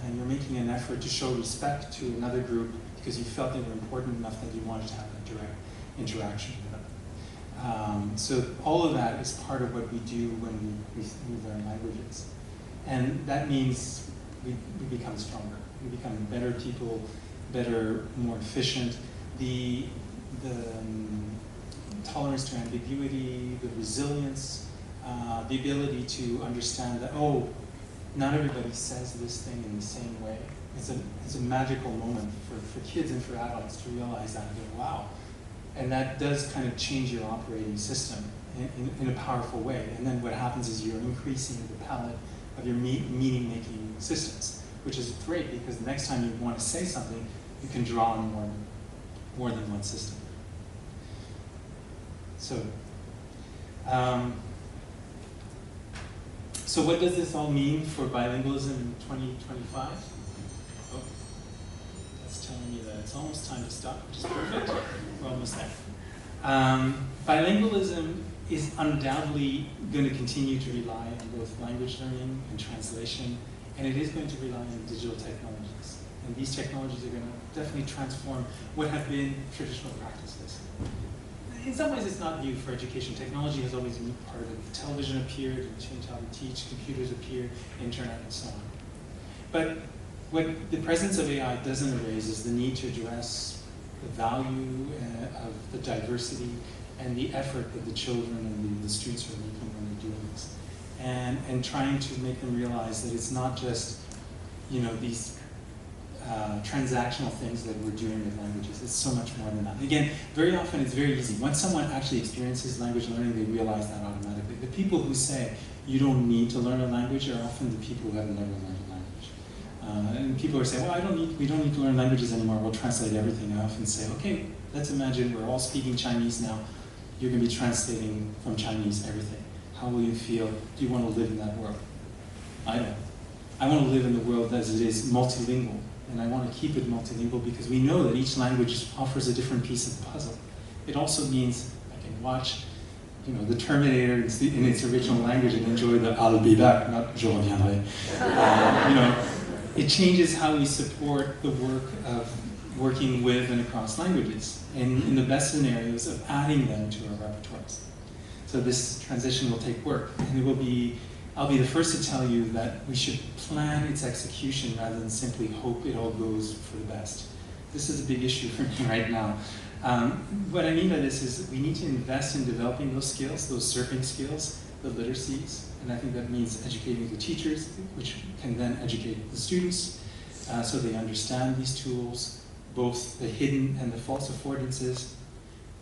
And you're making an effort to show respect to another group because you felt they were important enough that you wanted to have a direct interaction with them. So all of that is part of what we do when we learn languages. And that means we become stronger. We become better people, better, more efficient. The tolerance to ambiguity, the resilience, the ability to understand that, oh, not everybody says this thing in the same way. It's a magical moment for kids and for adults to realize that and go, wow. And that does kind of change your operating system in a powerful way. And then what happens is you're increasing the palette of your meaning-making systems, which is great because the next time you want to say something, you can draw on more than one system. So, so what does this all mean for bilingualism in 2025? Oh, that's telling me that it's almost time to stop, which is perfect. We're almost there. Bilingualism is undoubtedly going to continue to rely on both language learning and translation, and it is going to rely on digital technologies. And these technologies are going to definitely transform what have been traditional practices. In some ways, it's not new for education. Technology has always been part of it. Television appeared, and changed how we teach, computers appeared, internet, and so on. But what the presence of AI doesn't erase is the need to address the value of the diversity and the effort that the children and the students are making when they're doing this. And trying to make them realize that it's not just, these transactional things that we're doing with languages. It's so much more than that. Again, very often it's very easy. Once someone actually experiences language learning, they realize that automatically. The people who say you don't need to learn a language are often the people who haven't never learned a language. And people are saying, well, we don't need to learn languages anymore. We'll translate everything. I often say, okay, let's imagine we're all speaking Chinese now. You're going to be translating from Chinese everything. How will you feel? Do you want to live in that world? I don't. I want to live in the world as it is multilingual. And I want to keep it multilingual because we know that each language offers a different piece of the puzzle. It also means I can watch, the Terminator in its original language and enjoy the "I'll be back," not "Je reviendrai." It changes how we support the work of working with and across languages, and in the best scenarios of adding them to our repertoires. So this transition will take work, and I'll be the first to tell you that we should plan its execution rather than simply hope it all goes for the best. This is a big issue for me right now. What I mean by this is we need to invest in developing those skills, those surfing skills, the literacies, and I think that means educating the teachers, which can then educate the students so they understand these tools, both the hidden and the false affordances.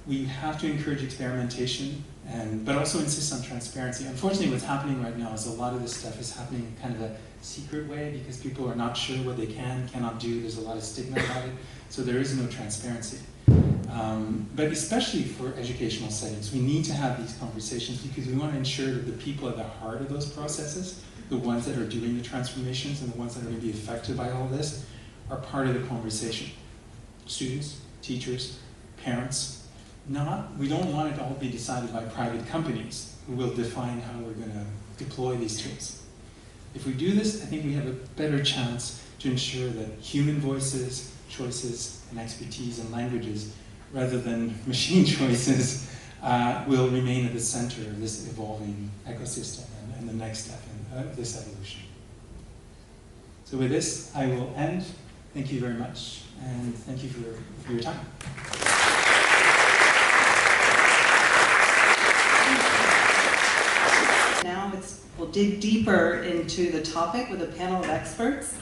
We have to encourage experimentation, but also insist on transparency. Unfortunately, what's happening right now is a lot of this stuff is happening in kind of a secret way because people are not sure what they cannot do. There's a lot of stigma about it, so there is no transparency. But especially for educational settings, we need to have these conversations because we want to ensure that the people at the heart of those processes, the ones that are doing the transformations and the ones that are going to be affected by all this, are part of the conversation. Students, teachers, parents. We don't want it to all be decided by private companies who will define how we're going to deploy these tools. If we do this, I think we have a better chance to ensure that human voices, choices, and expertise in languages, rather than machine choices, will remain at the center of this evolving ecosystem and the next step in this evolution. So with this, I will end. Thank you very much, and thank you for your time. Now we'll dig deeper into the topic with a panel of experts.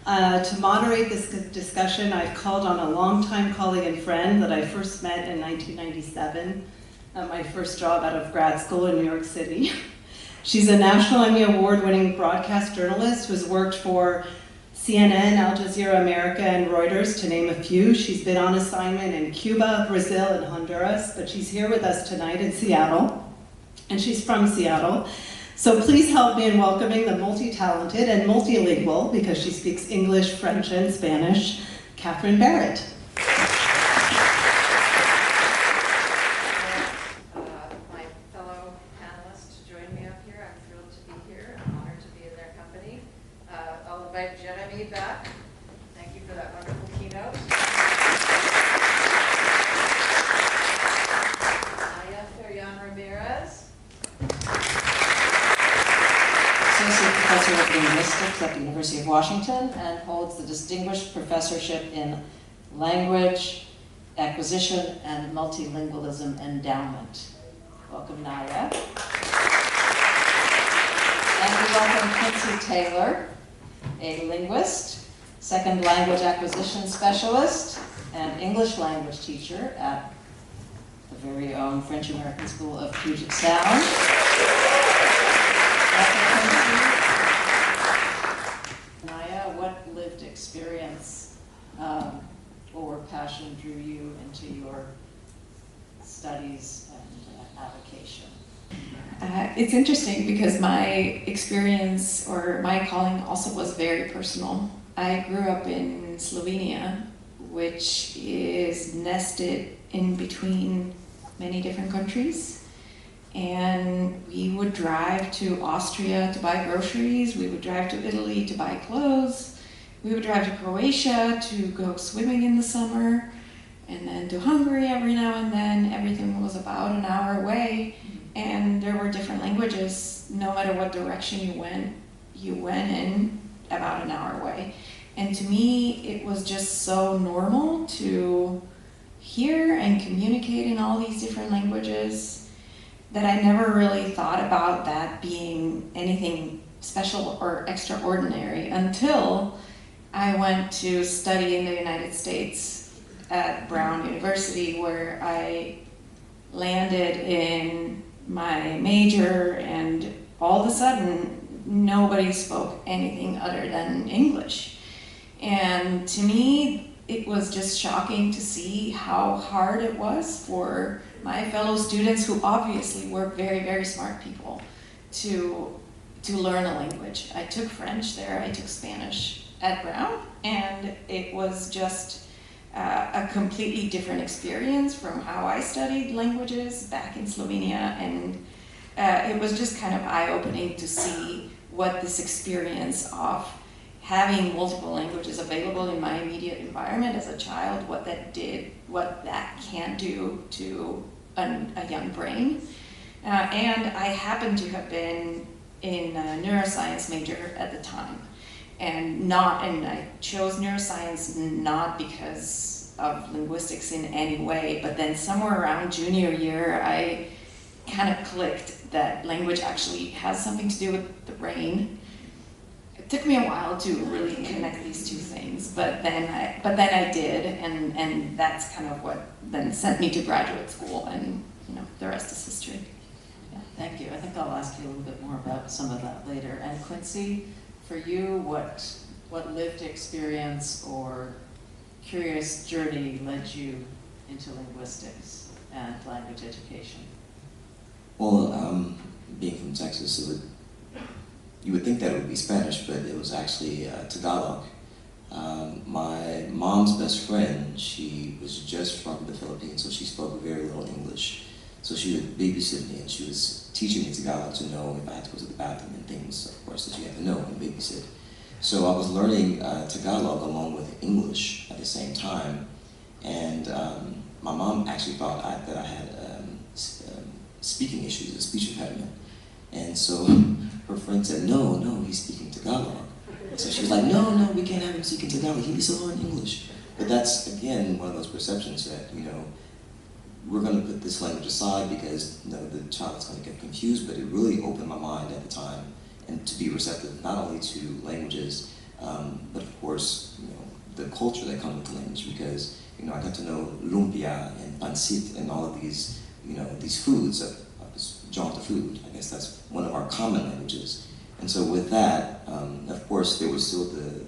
To moderate this discussion, I've called on a longtime colleague and friend that I first met in 1997 at my first job out of grad school in New York City. She's a National Emmy Award-winning broadcast journalist who has worked for CNN, Al Jazeera America, and Reuters, to name a few. She's been on assignment in Cuba, Brazil, and Honduras, but she's here with us tonight in Seattle, and she's from Seattle. So please help me in welcoming the multi-talented and multilingual, because she speaks English, French, and Spanish, Katharine Barrett. My fellow panelists to join me up here. I'm thrilled to be here. I'm honored to be in their company. I'll invite Jérémie back. Thank you for that wonderful keynote. Naja Ferjan Ramírez. Associate Professor of Linguistics at the University of Washington and holds the Distinguished Professorship in Language Acquisition and Multilingualism Endowment. Welcome, Naja. And we welcome Quincy Taylor, a linguist, second language acquisition specialist, and English language teacher at the very own French American School of Puget Sound. Naja, what lived experience or passion drew you into your studies and application? It's interesting because my experience or my calling also was very personal. I grew up in Slovenia, which is nested in between many different countries. And we would drive to Austria to buy groceries, we would drive to Italy to buy clothes, we would drive to Croatia to go swimming in the summer, and then to Hungary every now and then. Everything was about an hour away, and there were different languages. No matter what direction you went in about an hour away. And to me, it was just so normal to hear and communicate in all these different languages that I never really thought about that being anything special or extraordinary until I went to study in the United States at Brown University, where I landed in my major, and all of a sudden nobody spoke anything other than English. And to me, it was just shocking to see how hard it was for my fellow students, who obviously were very, very smart people, to learn a language. I took French there, I took Spanish at Brown, and it was just a completely different experience from how I studied languages back in Slovenia, and it was just kind of eye-opening to see what this experience of having multiple languages available in my immediate environment as a child, what that can do to a young brain. And I happened to have been in a neuroscience major at the time. And I chose neuroscience not because of linguistics in any way, but then somewhere around junior year, I kind of clicked that language actually has something to do with the brain. It took me a while to really connect these two things, but then I did, and that's kind of what then sent me to graduate school, and the rest is history. Yeah, thank you. I think I'll ask you a little bit more about some of that later. And Quincy, for you, what lived experience or curious journey led you into linguistics and language education? Well, being from Texas, you would think that it would be Spanish, but it was actually Tagalog. My mom's best friend, she was just from the Philippines, so she spoke very little English. So she would babysit me, and she was teaching me Tagalog to know if I had to go to the bathroom and things, of course, that you have to know when you babysit. So I was learning Tagalog along with English at the same time, and my mom actually thought that I had speaking issues, a speech impediment. And so her friend said, no, he's speaking Tagalog. So she was like, no, we can't have him speaking Tagalog, he needs to learn English. But that's, again, one of those perceptions that, we're going to put this language aside because the child's going to get confused, but it really opened my mind at the time, and to be receptive not only to languages, but of course, the culture that comes with the language, because, I got to know lumpia and pancit and all of these, these foods. I was drawn to food. I guess that's one of our common languages. And so with that, of course, there was still the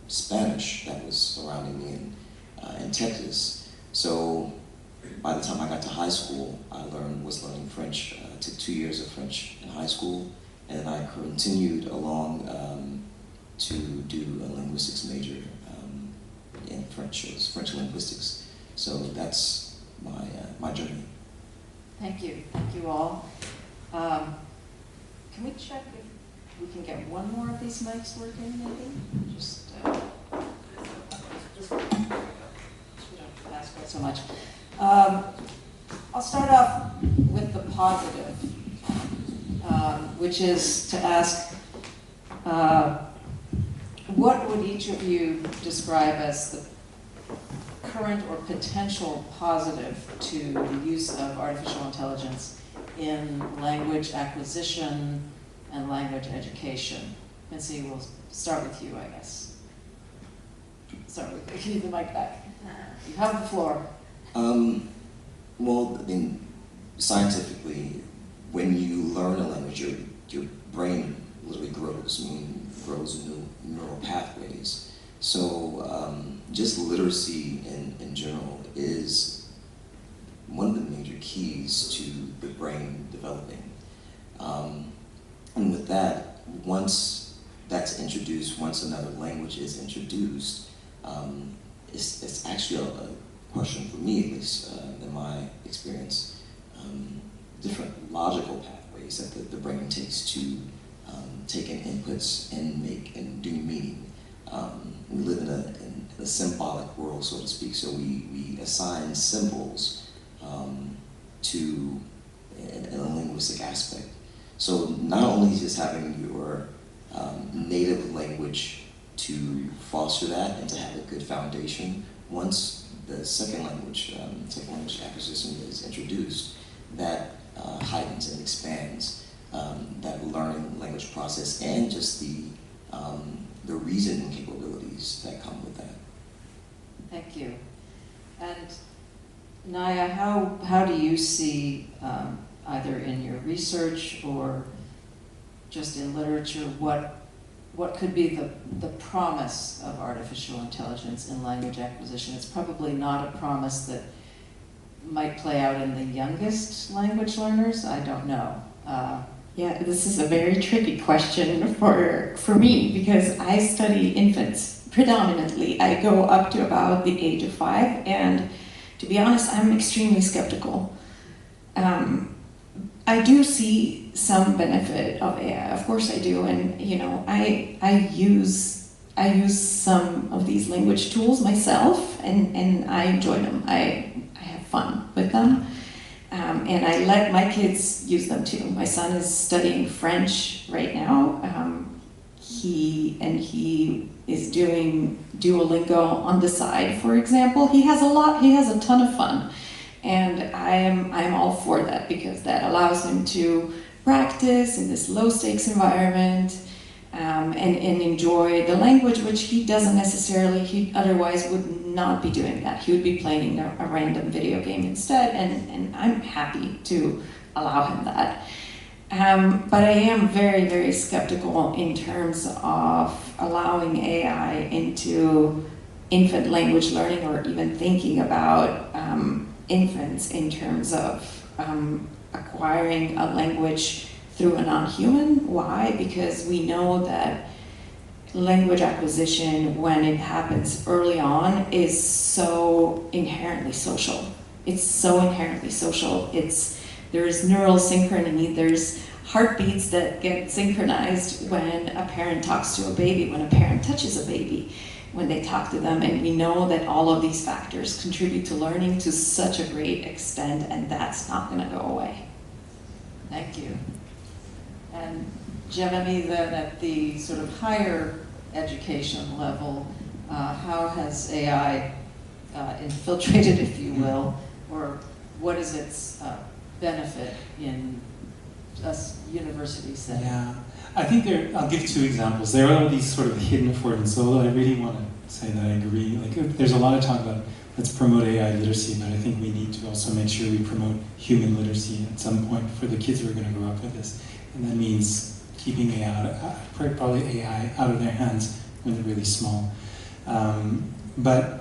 Spanish that was surrounding me in Texas. So by the time I got to high school, I was learning French. I took 2 years of French in high school, and then I continued along to do a linguistics major in French. It was French linguistics. So that's my journey. Thank you all. Can we check if we can get one more of these mics working, maybe? Just we don't ask quite so much. I'll start off with the positive, which is to ask, what would each of you describe as the current or potential positive to the use of artificial intelligence in language acquisition and language education? Quincy, we'll start with you, I guess. Start with, give the mic back. You have the floor. Well, I mean, scientifically, when you learn a language, your brain literally grows, grows new neural pathways. So just literacy in general is one of the major keys to the brain developing. And with that, once that's introduced, once another language is introduced, it's actually a question for me, at least in my experience, different logical pathways that the brain takes to take in inputs and do meaning. We live in a symbolic world, so to speak, so we assign symbols to in a linguistic aspect. So not only just having your native language to foster that and to have a good foundation, once the second language acquisition is introduced, that heightens and expands that learning language process and just the reasoning capabilities that come with that. Thank you. And Naja, how do you see, either in your research or just in literature, what could be the promise of artificial intelligence in language acquisition? It's probably not a promise that might play out in the youngest language learners. I don't know. Yeah, this is a very tricky question for me because I study infants predominantly. I go up to about the age of 5, and to be honest, I'm extremely skeptical. I do see some benefit of AI, of course I do, and I use some of these language tools myself, and I enjoy them. I have fun with them. And I let my kids use them too. My son is studying French right now. He is doing Duolingo on the side, for example. He has a ton of fun. And I'm all for that because that allows him to practice in this low stakes environment and enjoy the language, which he doesn't necessarily, he otherwise would not be doing that. He would be playing a random video game instead, and I'm happy to allow him that. But I am very, very skeptical in terms of allowing AI into infant language learning or even thinking about infants in terms of acquiring a language through a non-human. Why? Because we know that language acquisition, when it happens early on, is so inherently social. It's so inherently social. There's neural synchrony, there's heartbeats that get synchronized when a parent talks to a baby, when a parent touches a baby, when they talk to them, and we know that all of these factors contribute to learning to such a great extent, and that's not going to go away. Thank you. And Jérémie, then at the sort of higher education level, how has AI infiltrated, if you will, or what is its benefit in a university setting? Yeah, I think I'll give 2 examples. There are these sort of hidden affordance, although I really want to say that I agree. Like, there's a lot of talk about let's promote AI literacy, but I think we need to also make sure we promote human literacy at some point for the kids who are going to grow up with this. And that means keeping probably AI out of their hands when they're really small. But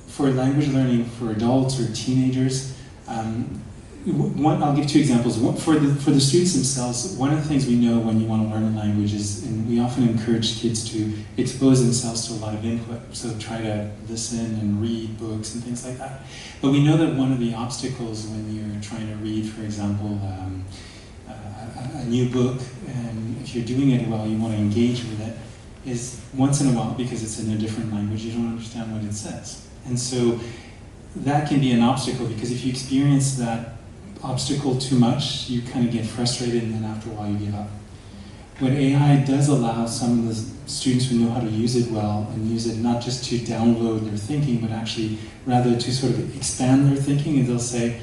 for language learning for adults or teenagers, I'll give two examples. For the students themselves, one of the things we know when you want to learn a language is, and we often encourage kids to expose themselves to a lot of input, so try to listen and read books and things like that. But we know that one of the obstacles when you're trying to read, for example, a new book, and if you're doing it well, you want to engage with it, is once in a while, because it's in a different language, you don't understand what it says. And so that can be an obstacle, because if you experience that obstacle too much, you kind of get frustrated, and then after a while you give up. What AI does allow some of the students who know how to use it well, and use it not just to download their thinking, but actually rather to sort of expand their thinking, and they'll say,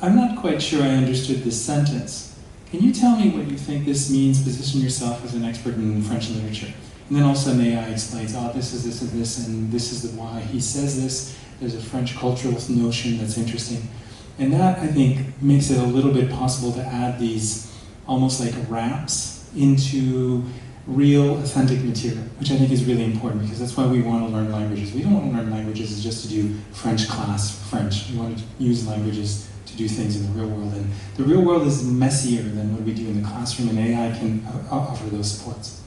I'm not quite sure I understood this sentence. Can you tell me what you think this means? Position yourself as an expert in French literature. And then all of a sudden AI explains, this is this and this, and this is the why he says this. There's a French cultural notion that's interesting. And that, I think, makes it a little bit possible to add these almost like wraps into real, authentic material, which I think is really important, because that's why we want to learn languages. We don't want to learn languages just to do French class French. We want to use languages to do things in the real world. And the real world is messier than what we do in the classroom, and AI can offer those supports.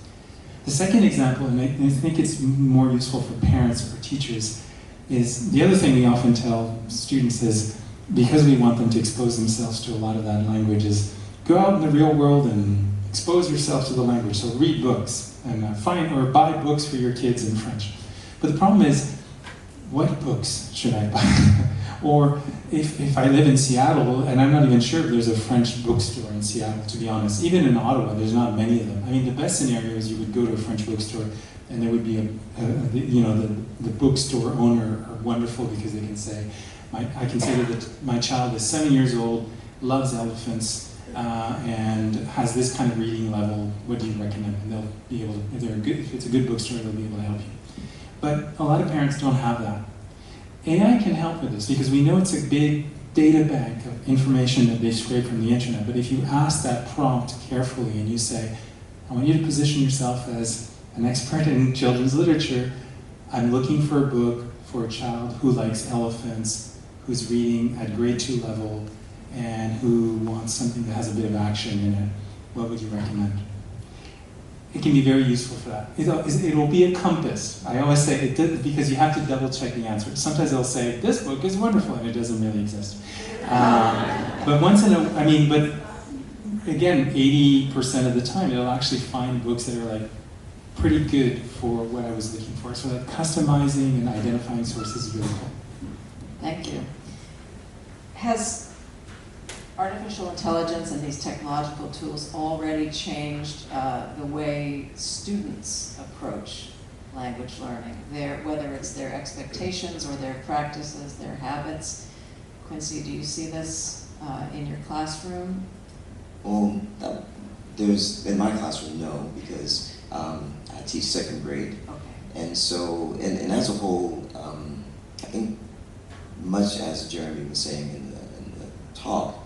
The second example, and I think it's more useful for parents or teachers, is the other thing we often tell students is, because we want them to expose themselves to a lot of that language, is go out in the real world and expose yourself to the language. So read books and find or buy books for your kids in French. But the problem is, what books should I buy? Or if I live in Seattle, and I'm not even sure if there's a French bookstore in Seattle, to be honest. Even in Ottawa, there's not many of them. I mean, the best scenario is you would go to a French bookstore, and there would be the bookstore owner are wonderful, because they can say, I consider that my child is 7 years old, loves elephants, and has this kind of reading level. What do you recommend? And they'll be able to, if it's a good bookstore, they'll be able to help you. But a lot of parents don't have that. AI can help with this, because we know it's a big data bank of information that they scrape from the internet. But if you ask that prompt carefully and you say, I want you to position yourself as an expert in children's literature. I'm looking for a book for a child who likes elephants, who's reading at grade 2 level, and who wants something that has a bit of action in it. What would you recommend? It can be very useful for that. It'll be a compass. I always say it did, because you have to double check the answer. Sometimes they'll say, this book is wonderful, and it doesn't really exist. But again, 80% of the time, it'll actually find books that are like pretty good for what I was looking for. So that customizing and identifying sources is really cool. Thank you. Has artificial intelligence and these technological tools already changed the way students approach language learning, whether it's their expectations or their practices, their habits? Quincy, do you see this in your classroom? Well, in my classroom, no, because I teach 2nd grade. Okay. And so, and as a whole, I think much as Jeremy was saying in the talk,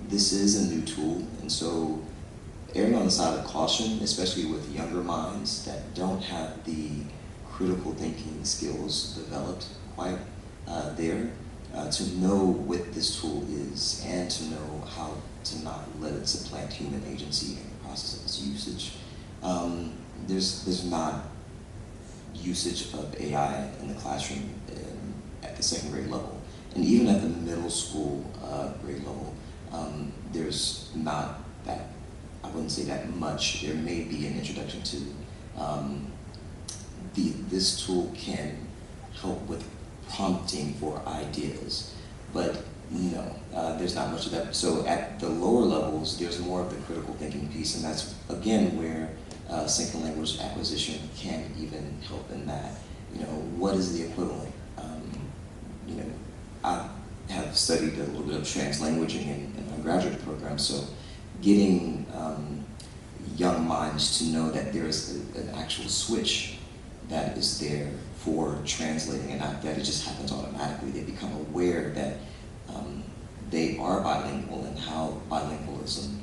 this is a new tool, and so erring on the side of caution, especially with younger minds that don't have the critical thinking skills developed quite there, to know what this tool is and to know how to not let it supplant human agency in the process of its usage. There's not usage of AI in the classroom at the 2nd grade level. And even at the middle school grade level, there's not that, I wouldn't say that much. There may be an introduction to, this tool can help with prompting for ideas, but no, there's not much of that. So at the lower levels, there's more of the critical thinking piece, and that's, again, where second language acquisition can even help in that. What is the equivalent? I have studied a little bit of translanguaging in my graduate program, so getting young minds to know that there is an actual switch that is there for translating, and not that it just happens automatically. They become aware that they are bilingual and how bilingualism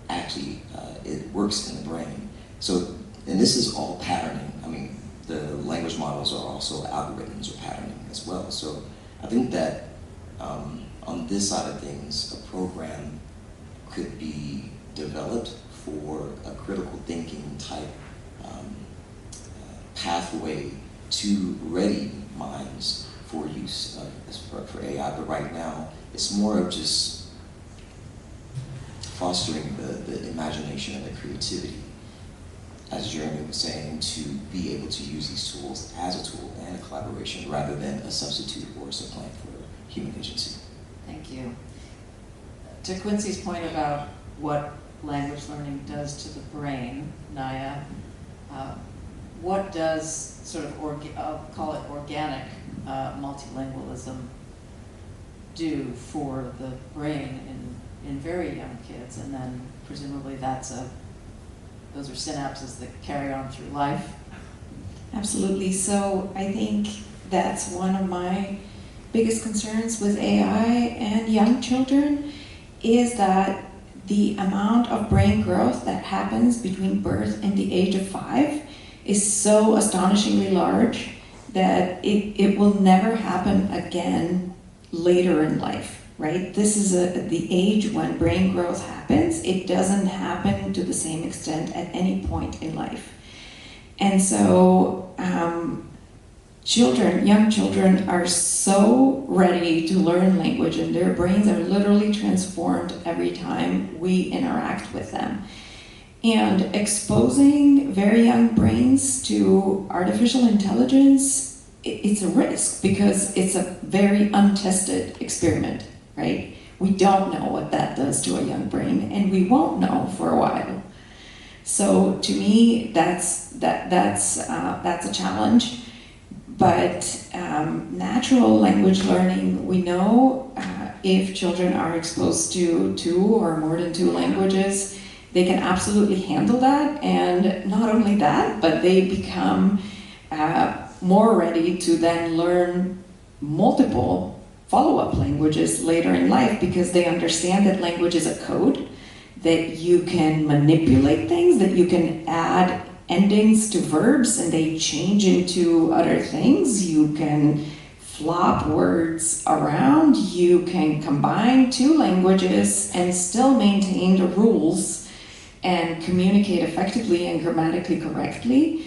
actually it works in the brain. So, and this is all patterning. I mean, the language models are also algorithms or patterning as well. So I think that on this side of things, a program could be developed for a critical thinking type pathway to ready minds for use for AI. But right now, it's more of just fostering the imagination and the creativity, as Jérémie was saying, to be able to use these tools as a tool and a collaboration rather than a substitute or a supplant for human agency. Thank you. To Quincy's point about what language learning does to the brain, Naja, what does sort of, I'll call it organic multilingualism do for the brain in very young kids? And then presumably those are synapses that carry on through life. Absolutely. So I think that's one of my biggest concerns with AI and young children is that the amount of brain growth that happens between birth and the age of 5 is so astonishingly large that it will never happen again later in life, right? This is the age when brain growth happens. It doesn't happen to the same extent at any point in life. And so young children are so ready to learn language, and their brains are literally transformed every time we interact with them. And exposing very young brains to artificial intelligence, it's a risk because it's a very untested experiment, right? We don't know what that does to a young brain, and we won't know for a while. So to me, that's a challenge. But natural language learning, we know if children are exposed to 2 or more than 2 languages, they can absolutely handle that. And not only that, but they become more ready to then learn multiple follow-up languages later in life because they understand that language is a code, that you can manipulate things, that you can add endings to verbs and they change into other things. You can flop words around. You can combine 2 languages and still maintain the rules and communicate effectively and grammatically correctly.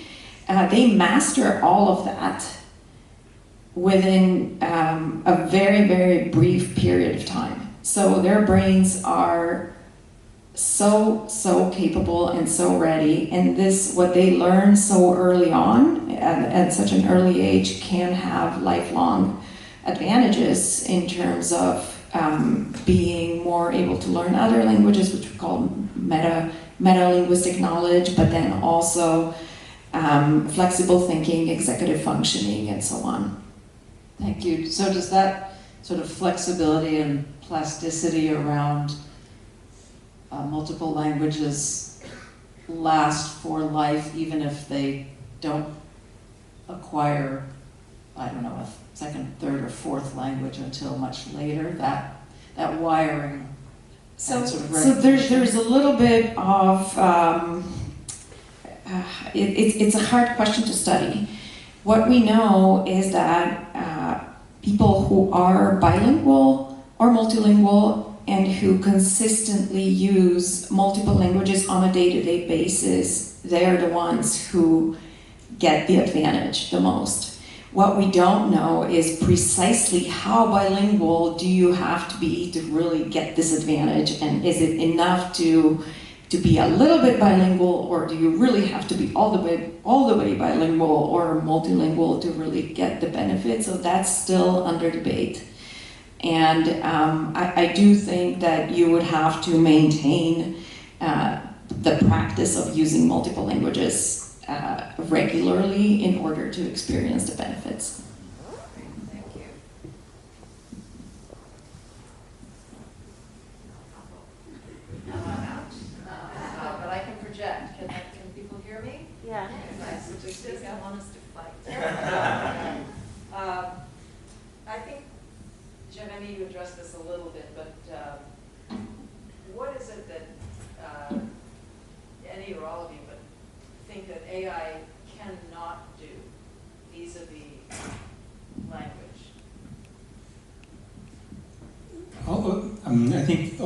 They master all of that within a very, very brief period of time. So their brains are so capable and so ready, and what they learn so early on at such an early age can have lifelong advantages in terms of being more able to learn other languages, which we call meta-linguistic knowledge, but then also flexible thinking, executive functioning, and so on. Thank you. So does that sort of flexibility and plasticity around multiple languages last for life, even if they don't acquire, I don't know, a second, third, or fourth language until much later? That wiring. So sort of there's a little bit of it's a hard question to study. What we know is that people who are bilingual or multilingual and who consistently use multiple languages on a day-to-day basis, they're the ones who get the advantage the most. What we don't know is precisely how bilingual do you have to be to really get this advantage, and is it enough to be a little bit bilingual, or do you really have to be all the way bilingual or multilingual to really get the benefit? So that's still under debate. And I do think that you would have to maintain the practice of using multiple languages regularly in order to experience the benefits. Thank you. Now I'm out. But I can project. Can people hear me? Yeah. Nice. Just I want us to fight. I think, Jérémie, you addressed this a little bit, but what is it that any or all of you but think that AI cannot do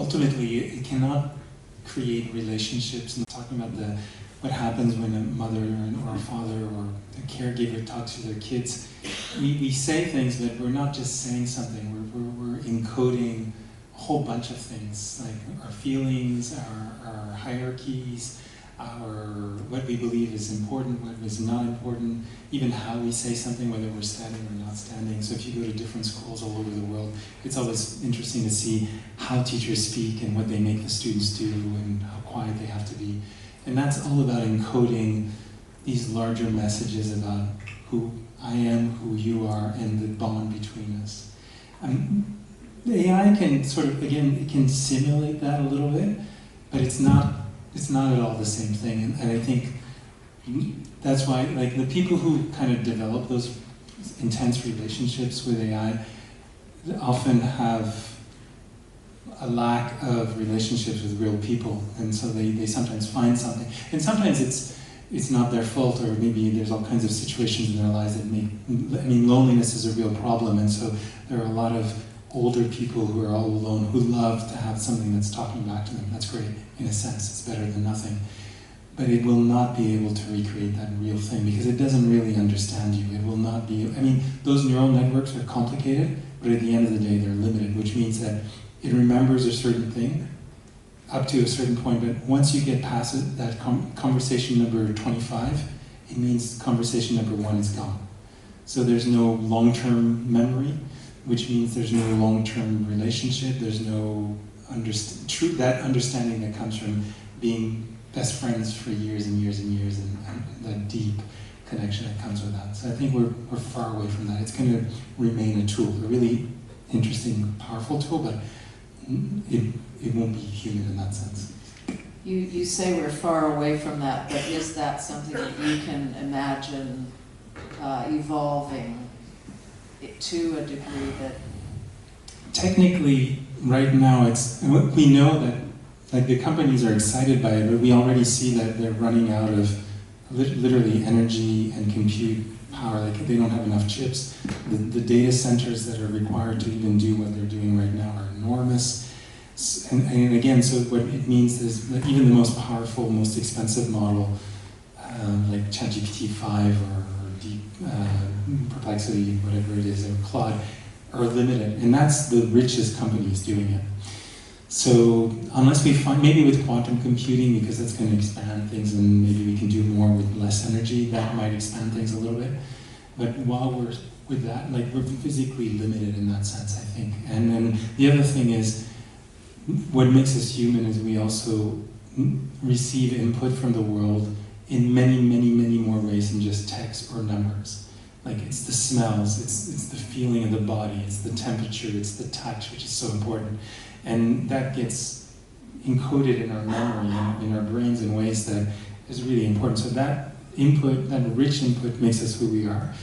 ultimately it cannot create relationships. And talking about what happens when a mother or a father or a caregiver talks to their kids, we say things, but we're not just saying something. We're encoding a whole bunch of things, like our feelings, our hierarchies, what we believe is important, what is not important, even how we say something, whether we're standing or not standing. So if you go to different schools all over the world, it's always interesting to see how teachers speak and what they make the students do and how quiet they have to be. And that's all about encoding these larger messages about who I am, who you are, and the bond between us. The AI can sort of, again, it can simulate that a little bit, but it's not at all the same thing. And I think that's why, like, the people who kind of develop those intense relationships with AI often have a lack of relationships with real people, and so they sometimes find something, and sometimes it's not their fault, or maybe there's all kinds of situations in their lives that loneliness is a real problem, and so there are a lot of older people who are all alone who love to have something that's talking back to them. That's great, in a sense, it's better than nothing. But it will not be able to recreate that real thing because it doesn't really understand you. It will not be, those neural networks are complicated, but at the end of the day, they're limited, which means that it remembers a certain thing up to a certain point, but once you get past it, that conversation number 25, it means conversation number 1 is gone. So there's no long-term memory, which means there's no long-term relationship, there's no that understanding that comes from being best friends for years and years and years, and that deep connection that comes with that. So I think we're far away from that. It's going to remain a tool, a really interesting, powerful tool, but it won't be human in that sense. You say we're far away from that, but is that something that you can imagine evolving to a degree that... Technically, right now, we know that, like, the companies are excited by it, but we already see that they're running out of literally energy and compute power. Like, they don't have enough chips. The data centers that are required to even do what they're doing right now are enormous. And again, so what it means is that even the most powerful, most expensive model, like ChatGPT-5 or Deep Perplexity, whatever it is, or Claude, are limited. And that's the richest companies doing it. So unless we find, maybe with quantum computing, because that's going to expand things and maybe we can do more with less energy, that might expand things a little bit. But while we're with that, like, we're physically limited in that sense, I think. And then the other thing is, what makes us human is we also receive input from the world in many, many, many more ways than just text or numbers. Like, it's the smells, it's the feeling of the body, it's the temperature, it's the touch, which is so important. And that gets encoded in our memory and in our brains in ways that is really important. So that input, that rich input, makes us who we are.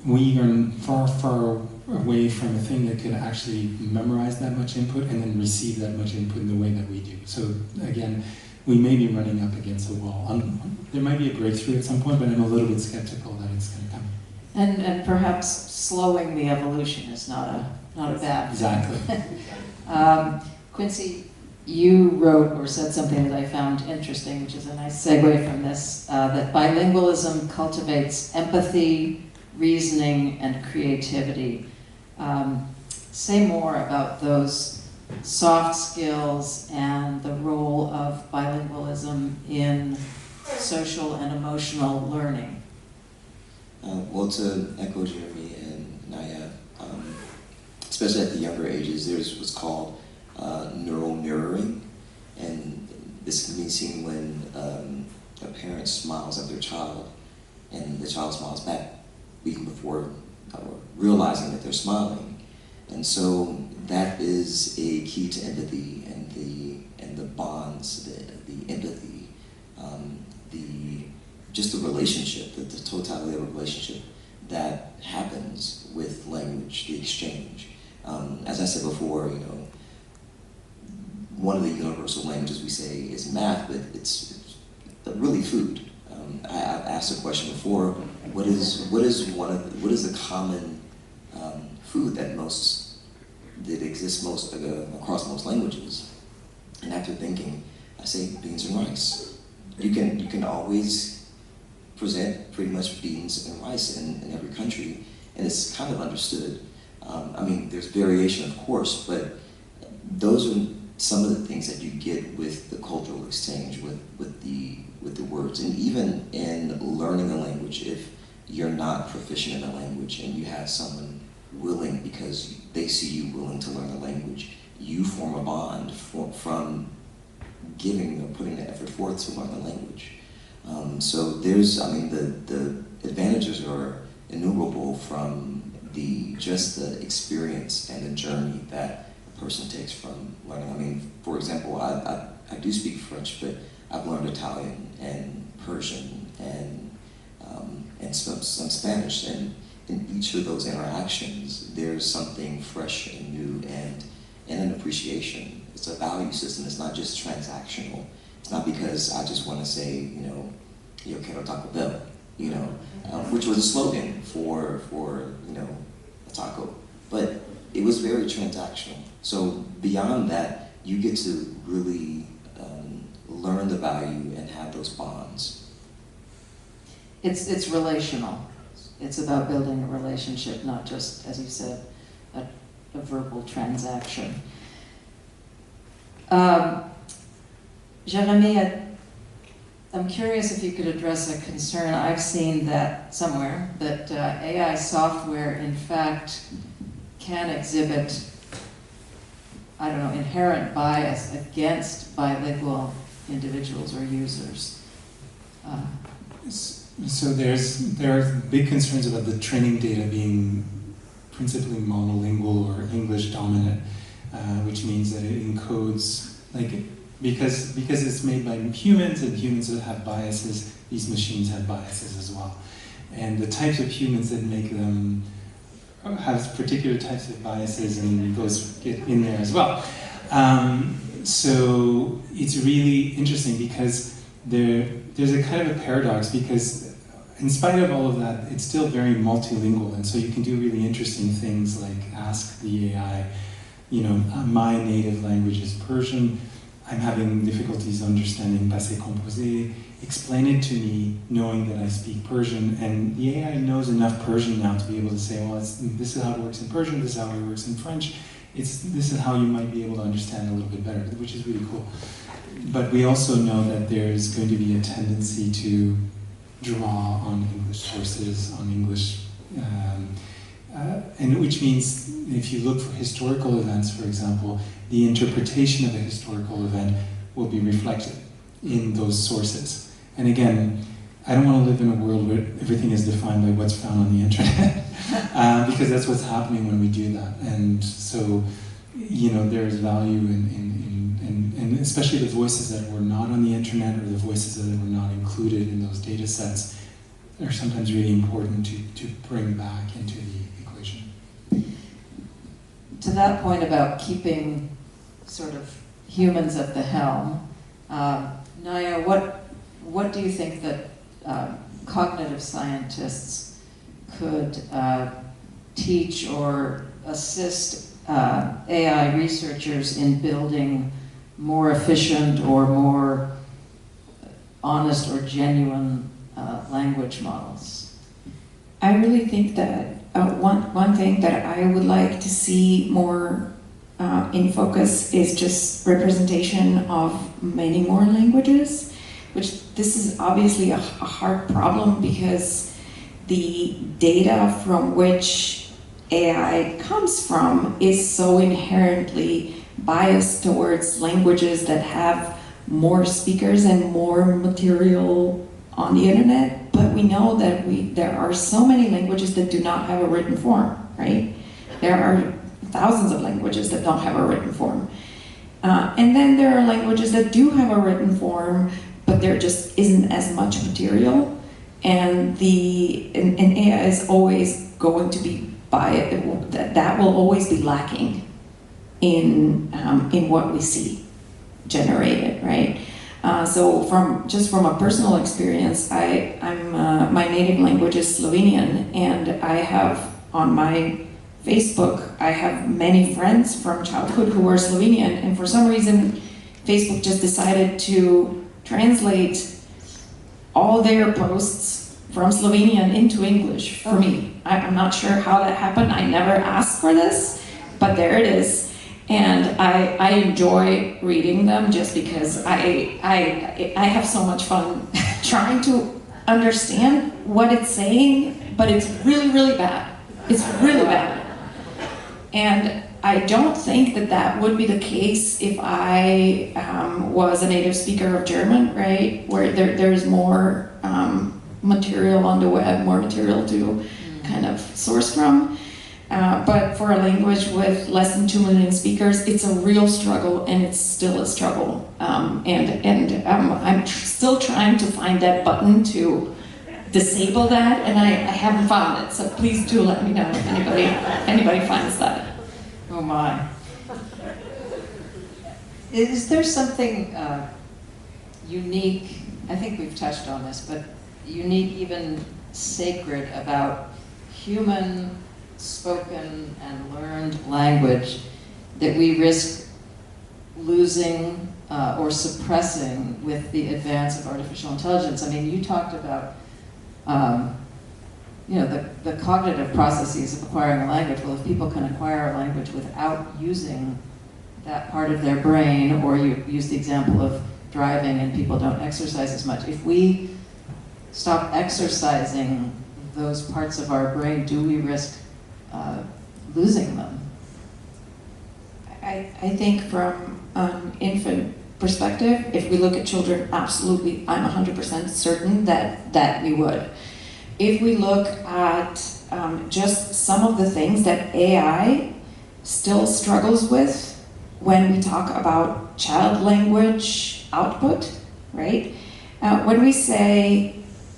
We are far, far away from a thing that could actually memorize that much input and then receive that much input in the way that we do. So again, we may be running up against a wall. There might be a breakthrough at some point, but I'm a little bit skeptical that it's going to come. And perhaps slowing the evolution is not a bad thing. Exactly. Quincy, you wrote or said something that I found interesting, which is a nice segue from this, that bilingualism cultivates empathy, reasoning, and creativity. Say more about those soft skills and the role of bilingualism in social and emotional learning. Well, to echo Jérémie and Naja, especially at the younger ages, there's what's called neural mirroring, and this can be seen when a parent smiles at their child, and the child smiles back even before realizing that they're smiling. And so that is a key to empathy and the bonds, the empathy, just the relationship, the totality of a relationship that happens with language, the exchange. As I said before, one of the universal languages we say is math, but it's really food. I've asked a question before: what is the common food that exists most across most languages? And after thinking, I say beans and rice. You can always present pretty much beans and rice in every country, and it's kind of understood. I mean, there's variation, of course, but those are some of the things that you get with the cultural exchange, with the words. And even in learning a language, if you're not proficient in a language and you have someone willing, because they see you willing to learn a language, you form a bond from giving or putting the effort forth to learn the language. So there's, I mean, the advantages are innumerable from just the experience and the journey that a person takes from learning. I mean, for example, I do speak French, but I've learned Italian and Persian and some Spanish, and in each of those interactions, there's something fresh and new and an appreciation. It's a value system. It's not just transactional. It's not because I just want to say, you know, yo quiero Taco Bell, you know, which was a slogan for you know, a taco. But it was very transactional. So beyond that, you get to really learn the value and have those bonds. It's relational. It's about building a relationship, not just, as you said, a verbal transaction. Jérémie, I'm curious if you could address a concern. I've seen that somewhere, that AI software, in fact, can exhibit, I don't know, inherent bias against bilingual individuals or users. So there are big concerns about the training data being principally monolingual or English dominant, which means that it encodes, like, because it's made by humans, and humans that have biases, these machines have biases as well. And the types of humans that make them have particular types of biases, and those get in there as well. So it's really interesting because there's a kind of a paradox, because in spite of all of that, it's still very multilingual, and so you can do really interesting things like ask the AI, you know, my native language is Persian, I'm having difficulties understanding passé composé, explain it to me knowing that I speak Persian, and the AI knows enough Persian now to be able to say, well, this is how it works in Persian, this is how it works in French, this is how you might be able to understand a little bit better, which is really cool. But we also know that there's going to be a tendency to draw on English sources, on English, and which means if you look for historical events, for example, the interpretation of a historical event will be reflected in those sources. And again, I don't want to live in a world where everything is defined by what's found on the internet, because that's what's happening when we do that. And so, you know, there is value in especially the voices that were not on the internet, or the voices that were not included in those data sets, are sometimes really important to bring back into the equation. To that point about keeping sort of humans at the helm, Naja, what do you think that cognitive scientists could teach or assist AI researchers in building more efficient or more honest or genuine language models? I really think that one thing that I would like to see more in focus is just representation of many more languages, which this is obviously a hard problem because the data from which AI comes from is so inherently biased towards languages that have more speakers and more material on the internet, but we know that there are so many languages that do not have a written form, right? There are thousands of languages that don't have a written form. And then there are languages that do have a written form, but there just isn't as much material. And AI is always going to be biased, that will always be lacking in what we see generated, right? So from a personal experience, my native language is Slovenian, and I have on my Facebook, I have many friends from childhood who are Slovenian, and for some reason, Facebook just decided to translate all their posts from Slovenian into English for me. I'm not sure how that happened. I never asked for this, but there it is. And I enjoy reading them just because I have so much fun trying to understand what it's saying, but it's really, really bad. It's really bad. And I don't think that that would be the case if I was a native speaker of German, right? Where there's more material on the web, more material to kind of source from. But for a language with less than 2 million speakers, it's a real struggle, and it's still a struggle. I'm still trying to find that button to disable that, and I haven't found it. So please do let me know if anybody finds that. Oh my. Is there something unique, I think we've touched on this, but unique, even sacred about human spoken and learned language that we risk losing or suppressing with the advance of artificial intelligence? I mean, you talked about the cognitive processes of acquiring a language. Well, if people can acquire a language without using that part of their brain, or you use the example of driving and people don't exercise as much, if we stop exercising those parts of our brain, do we risk losing them? I think from an infant perspective, if we look at children, absolutely, I'm 100% certain that we would. If we look at just some of the things that AI still struggles with when we talk about child language output, right? When we say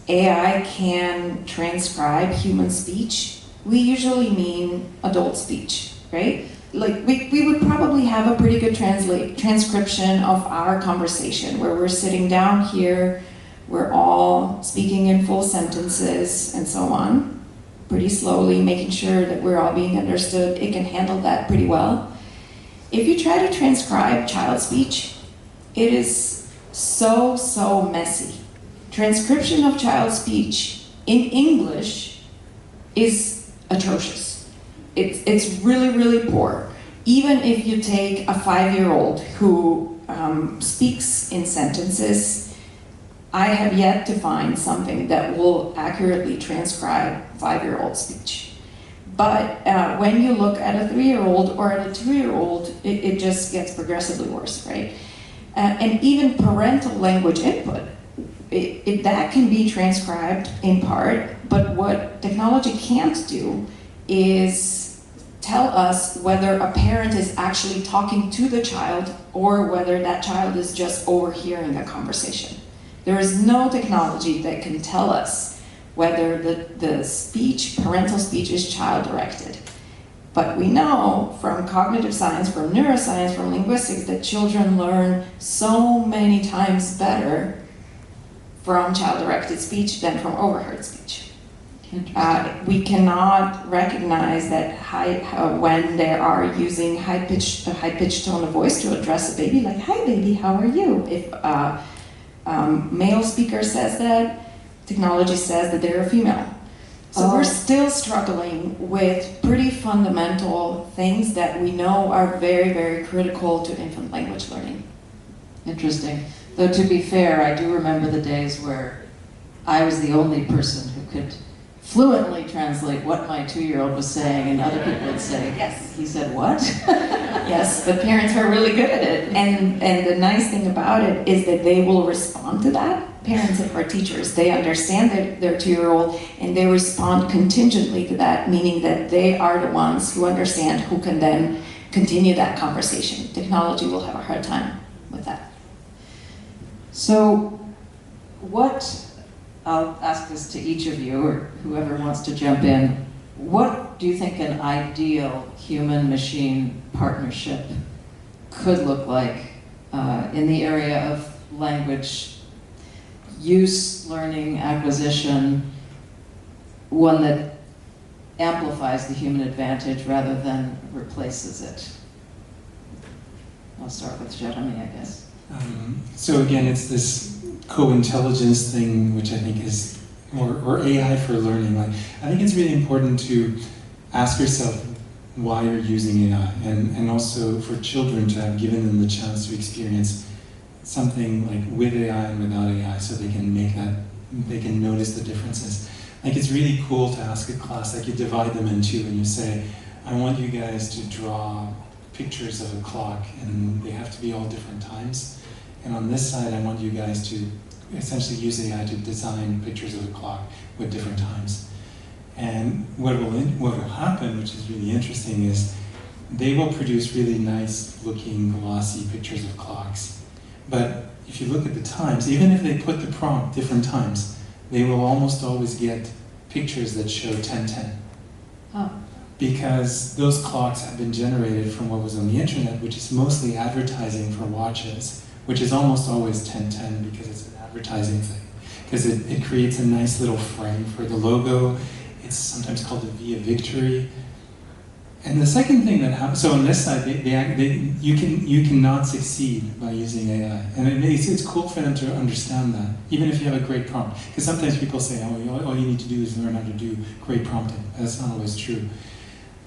AI can transcribe human speech, we usually mean adult speech, right? Like we would probably have a pretty good transcription of our conversation where we're sitting down here, we're all speaking in full sentences and so on, pretty slowly, making sure that we're all being understood. It can handle that pretty well. If you try to transcribe child speech, it is so messy. Transcription of child speech in English is atrocious. It's really poor. Even if you take a 5-year-old who speaks in sentences, I have yet to find something that will accurately transcribe 5-year-old speech. But when you look at a 3-year-old or at a 2-year-old, it just gets progressively worse, right? And even parental language input, that can be transcribed in part, but what technology can't do is tell us whether a parent is actually talking to the child or whether that child is just overhearing a conversation. There is no technology that can tell us whether the speech, parental speech, is child-directed. But we know from cognitive science, from neuroscience, from linguistics, that children learn so many times better from child-directed speech than from overheard speech. We cannot recognize that when they are using high-pitched tone of voice to address a baby, like, "Hi baby, how are you?" If male speaker says that, technology says that they're a female. So we're still struggling with pretty fundamental things that we know are very critical to infant language learning. Interesting. Though to be fair, I do remember the days where I was the only person who could fluently translate what my 2-year-old was saying, and other people would say, "Yes, he said what?" Yes, but parents are really good at it. And the nice thing about it is that they will respond to that. Parents are teachers. They understand their 2-year-old, and they respond contingently to that, meaning that they are the ones who understand, who can then continue that conversation. Technology will have a hard time with that. So I'll ask this to each of you, or whoever wants to jump in. What do you think an ideal human-machine partnership could look like in the area of language use, learning, acquisition, one that amplifies the human advantage rather than replaces it? I'll start with Jérémie, I guess. So again, it's this co-intelligence thing, which I think is, or AI for learning. Like, I think it's really important to ask yourself why you're using AI, and also for children to have given them the chance to experience something like with AI and without AI, so they can make that, they can notice the differences. Like, it's really cool to ask a class, like you divide them in two and you say, I want you guys to draw pictures of a clock, and they have to be all different times. And on this side, I want you guys to essentially use AI to design pictures of a clock with different times. And what will happen, which is really interesting, is they will produce really nice looking glossy pictures of clocks. But if you look at the times, even if they put the prompt different times, they will almost always get pictures that show 10:10. Huh. Because those clocks have been generated from what was on the internet, which is mostly advertising for watches, which is almost always 10:10 because it's an advertising thing. Because it creates a nice little frame for the logo. It's sometimes called the V of Victory. And the second thing that happens, so on this side, you cannot succeed by using AI. And it's cool for them to understand that, even if you have a great prompt. Because sometimes people say, oh, all you need to do is learn how to do great prompting. That's not always true.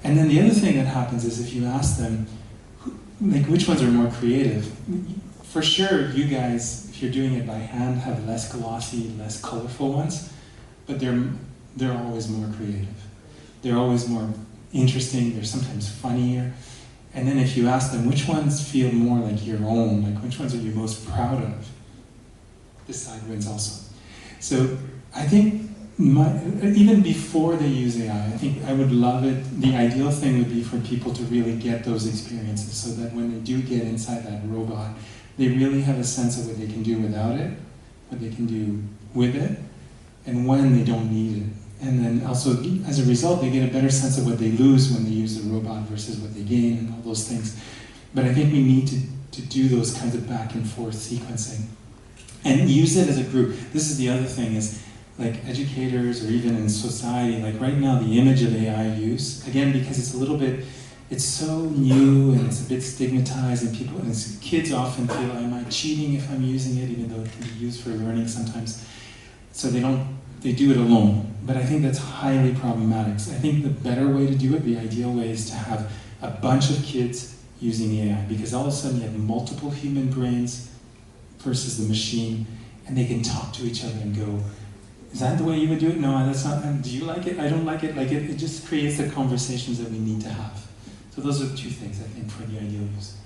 And then the other thing that happens is if you ask them, like, which ones are more creative, for sure you guys, if you're doing it by hand, have less glossy, less colorful ones, but they're always more creative. They're always more interesting, they're sometimes funnier. And then if you ask them, which ones feel more like your own, like which ones are you most proud of, this side wins also. So I think even before they use AI, I think I would love it. The ideal thing would be for people to really get those experiences so that when they do get inside that robot, they really have a sense of what they can do without it, what they can do with it, and when they don't need it. And then also, as a result, they get a better sense of what they lose when they use the robot versus what they gain and all those things. But I think we need to do those kinds of back and forth sequencing and use it as a group. This is the other thing is, like educators or even in society, like right now the image of AI use, again, because it's a little bit, it's so new and it's a bit stigmatized and people, and kids often feel, am I cheating if I'm using it, even though it can be used for learning sometimes. So they do it alone. But I think that's highly problematic. So I think the better way to do it, the ideal way, is to have a bunch of kids using AI, because all of a sudden you have multiple human brains versus the machine, and they can talk to each other and go, is that the way you would do it? No, that's not. Do you like it? I don't like it. Like it just creates the conversations that we need to have. So those are the two things, I think, for the ideal use.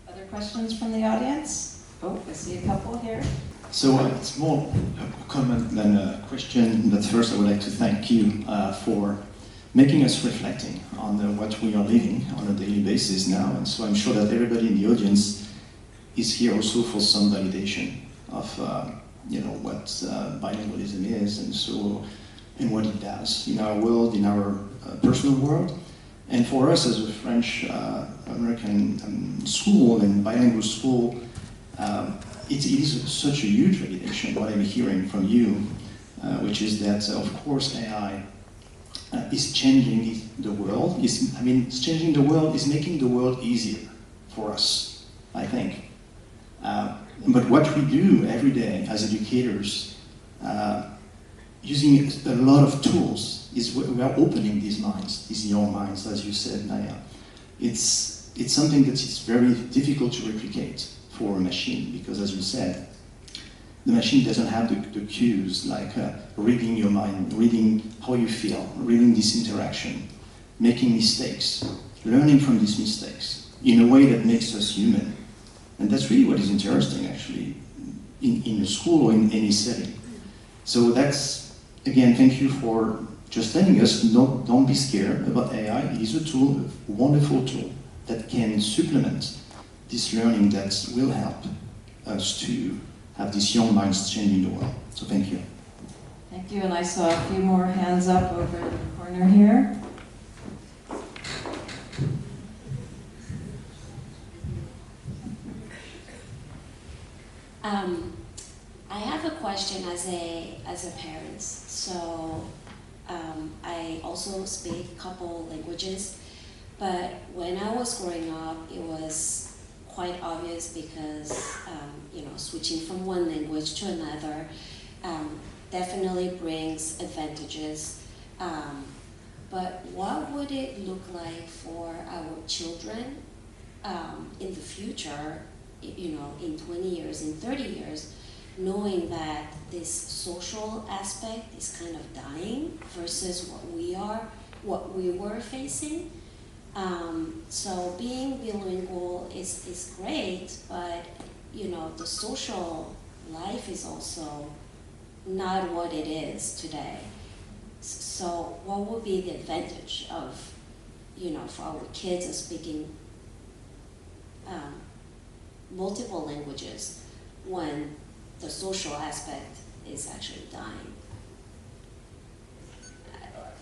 Other questions from the audience? Oh, I see a couple here. So it's more a comment than a question. But first, I would like to thank you for making us reflecting on what we are living on a daily basis now. And so I'm sure that everybody in the audience is here also for some validation of what bilingualism is, and what it does in our world, in our personal world. And for us as a French American school and bilingual school, it is such a huge validation, what I'm hearing from you, which is that, of course, AI is changing the world. It's changing the world, is making the world easier for us, I think. But what we do every day as educators, using a lot of tools, is we are opening these minds, these young minds, as you said, Naja. It's something that is very difficult to replicate for a machine, because as you said, the machine doesn't have the cues, like reading your mind, reading how you feel, reading this interaction, making mistakes, learning from these mistakes in a way that makes us human. And that's really what is interesting, actually, in a school or in any setting. So that's, again, thank you for just telling us, don't be scared about AI. It is a tool, a wonderful tool, that can supplement this learning that will help us to have these young minds changing the world. So thank you. Thank you, and I saw a few more hands up over in the corner here. I have a question as a parent. So I also speak a couple languages, but when I was growing up, it was quite obvious because, you know, switching from one language to another definitely brings advantages. But what would it look like for our children in the future, you know, in 20 years, in 30 years, knowing that this social aspect is kind of dying versus what we were facing? So being bilingual is great, but you know, the social life is also not what it is today. So what would be the advantage of, you know, for our kids of speaking multiple languages when the social aspect is actually dying?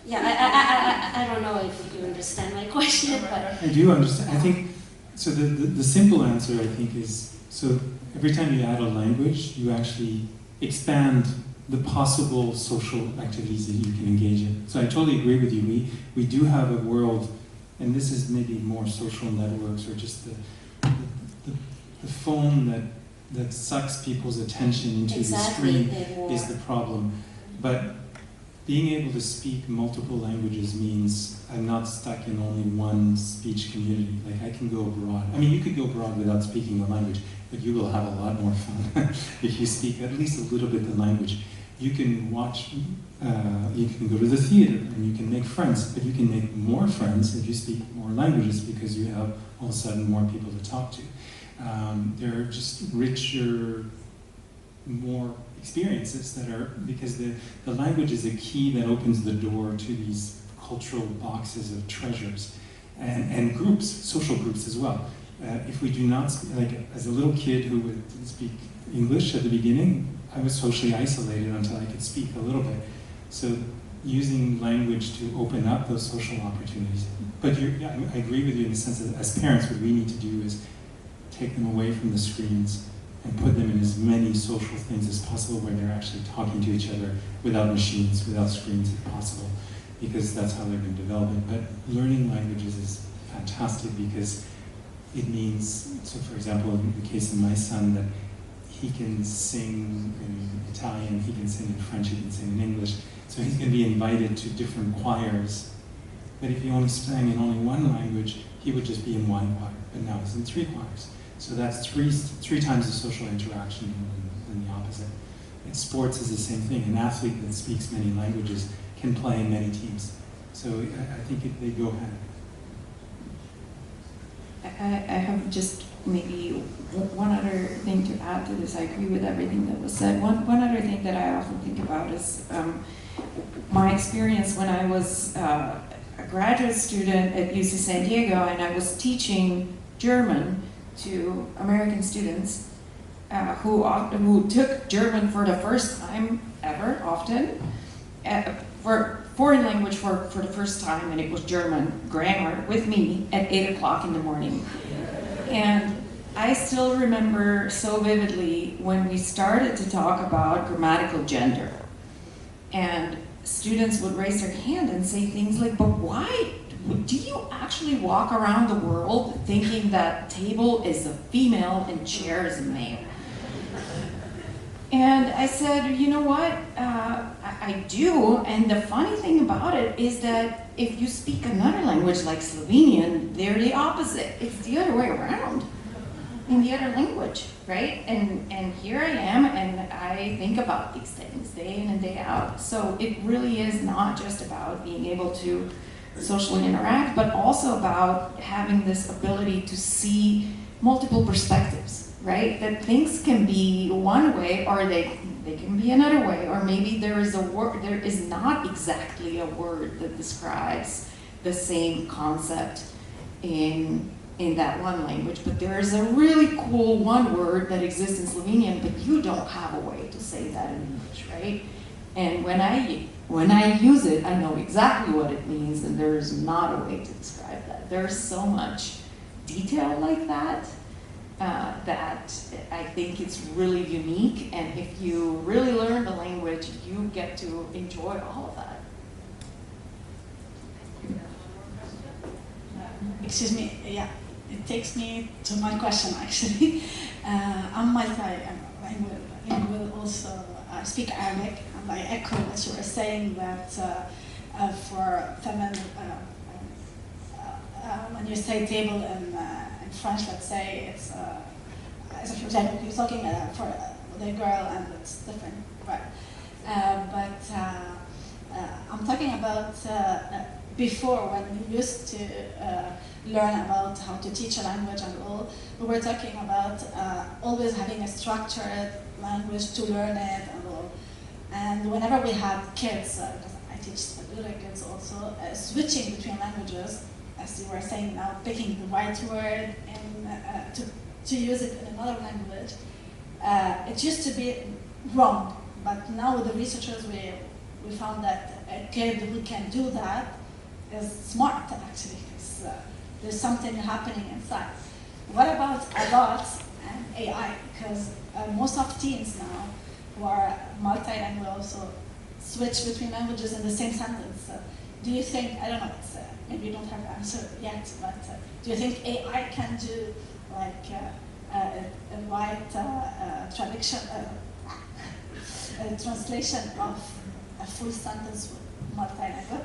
Yeah, I don't know if you understand my question, but... I do understand. I think, so the simple answer, I think, is, so every time you add a language, you actually expand the possible social activities that you can engage in. So I totally agree with you. We do have a world, and this is maybe more social networks or just the phone that sucks people's attention into exactly, the screen is the problem. But being able to speak multiple languages means I'm not stuck in only one speech community. Like, I can go abroad. I mean, you could go abroad without speaking the language, but you will have a lot more fun if you speak at least a little bit the language. You can watch, you can go to the theater and you can make friends, but you can make more friends if you speak more languages because you have all of a sudden more people to talk to. There are just richer, more experiences that are, because the language is a key that opens the door to these cultural boxes of treasures and groups, social groups as well. If we do not, like as a little kid who would speak English at the beginning, I was socially isolated until I could speak a little bit. So using language to open up those social opportunities. But yeah, I agree with you in the sense that as parents, what we need to do is take them away from the screens and put them in as many social things as possible where they're actually talking to each other without machines, without screens if possible, because that's how they're going to develop it. But learning languages is fantastic because it means, so for example, in the case of my son, that he can sing in Italian, he can sing in French, he can sing in English, so he's going to be invited to different choirs. But if he only sang in only one language, he would just be in one choir, but now he's in 3 choirs. So that's three times the social interaction than the opposite. And sports is the same thing. An athlete that speaks many languages can play in many teams. So I think they go hand. I have just maybe one other thing to add to this. I agree with everything that was said. One other thing that I often think about is my experience when I was a graduate student at UC San Diego and I was teaching German to American students who took German for the first time ever, often, for foreign language for the first time, and it was German grammar with me at 8 o'clock in the morning. And I still remember so vividly when we started to talk about grammatical gender. And students would raise their hand and say things like, but why? Do you actually walk around the world thinking that table is a female and chair is a male? And I said, you know what, I do, and the funny thing about it is that if you speak another language like Slovenian, they're the opposite. It's the other way around in the other language, right? And here I am, and I think about these things day in and day out. So it really is not just about being able to socially interact, but also about having this ability to see multiple perspectives, right? That things can be one way, or they can be another way, or maybe there is not exactly a word that describes the same concept in that one language, but there is a really cool one word that exists in Slovenian, but you don't have a way to say that in English, right? And when I use it, I know exactly what it means, and there is not a way to describe that. There's so much detail like that that I think it's really unique, and if you really learn the language, you get to enjoy all of that. Excuse me, yeah. it takes me to my question, actually. I'm multi-lingual also. I speak Arabic, and I echo what you were saying that for feminine, when you say table in French, let's say, it's as if you're talking for the girl, and it's different, right? I'm talking about before, when we used to learn about how to teach a language and all, we were talking about always having a structured language to learn it and all. And whenever we had kids, because I teach little kids also, switching between languages, as you were saying now, picking the right word and to use it in another language, it used to be wrong. But now with the researchers, we found that a kid who can do that is smart, actually, because there's something happening inside. What about adults and AI? Because most of teens now who are multilingual also switch between languages in the same sentence. Do you think, I don't know, maybe you don't have the answer yet, but do you think AI can do like a right translation of a full sentence with multilingual?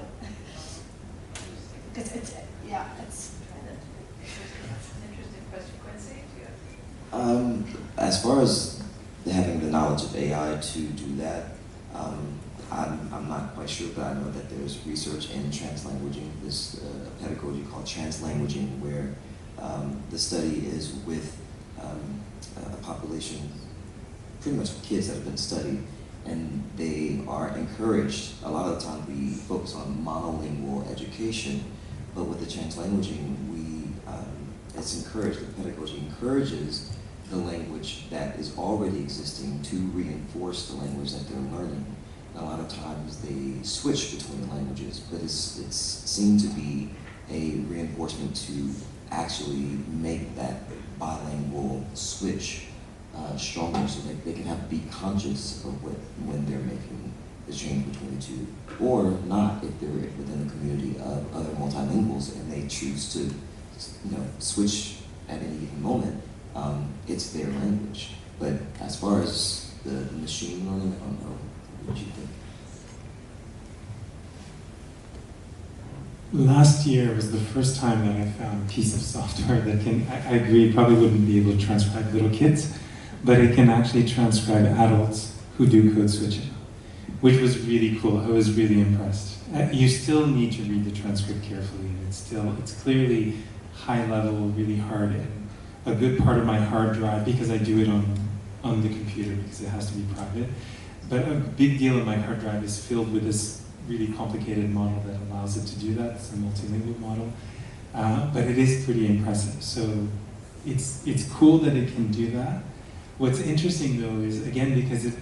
Because it's an interesting question. Quincy, as far as having the knowledge of AI to do that, I'm not quite sure, but I know that there's research in translanguaging, this pedagogy called translanguaging, where the study is with a population, pretty much kids that have been studied, and they are encouraged. A lot of the time we focus on monolingual education, but with the translanguaging, it's encouraged, the pedagogy encourages the language that is already existing to reinforce the language that they're learning. And a lot of times they switch between languages, but it's seen to be a reinforcement to actually make that bilingual switch stronger, so that they can be conscious of when they're making the change between the two, or not if they're within a community of other multilinguals and they choose to, switch at any given moment. It's their language. But as far as the machine learning, I don't know. What do you think? Last year was the first time that I found a piece of software that can, I agree, probably wouldn't be able to transcribe little kids, but it can actually transcribe adults who do code switching, which was really cool. I was really impressed. You still need to read the transcript carefully, and it's clearly high level, really hard, and a good part of my hard drive, because I do it on the computer because it has to be private, but a big deal of my hard drive is filled with this really complicated model that allows it to do that. It's a multilingual model, but it is pretty impressive. So it's cool that it can do that. What's interesting though is, again, because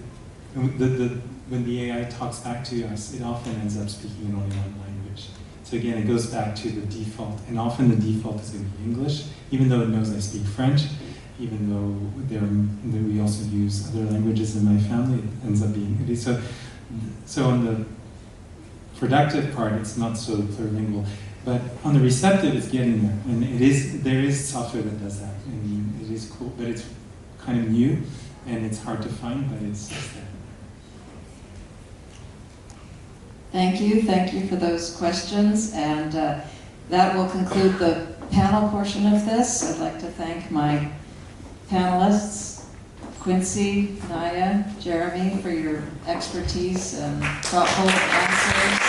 when the AI talks back to us, it often ends up speaking in only one language. So again, it goes back to the default, and often the default is going to be English, even though it knows I speak French, even though we also use other languages in my family, it ends up being English. So on the productive part, it's not so plurilingual, but on the receptive, it's getting there, and there is software that does that, and it is cool, but it's kind of new, and it's hard to find, but it's there. Thank you for those questions, and that will conclude the panel portion of this. I'd like to thank my panelists, Quincy, Naja, Jérémie, for your expertise and thoughtful answers.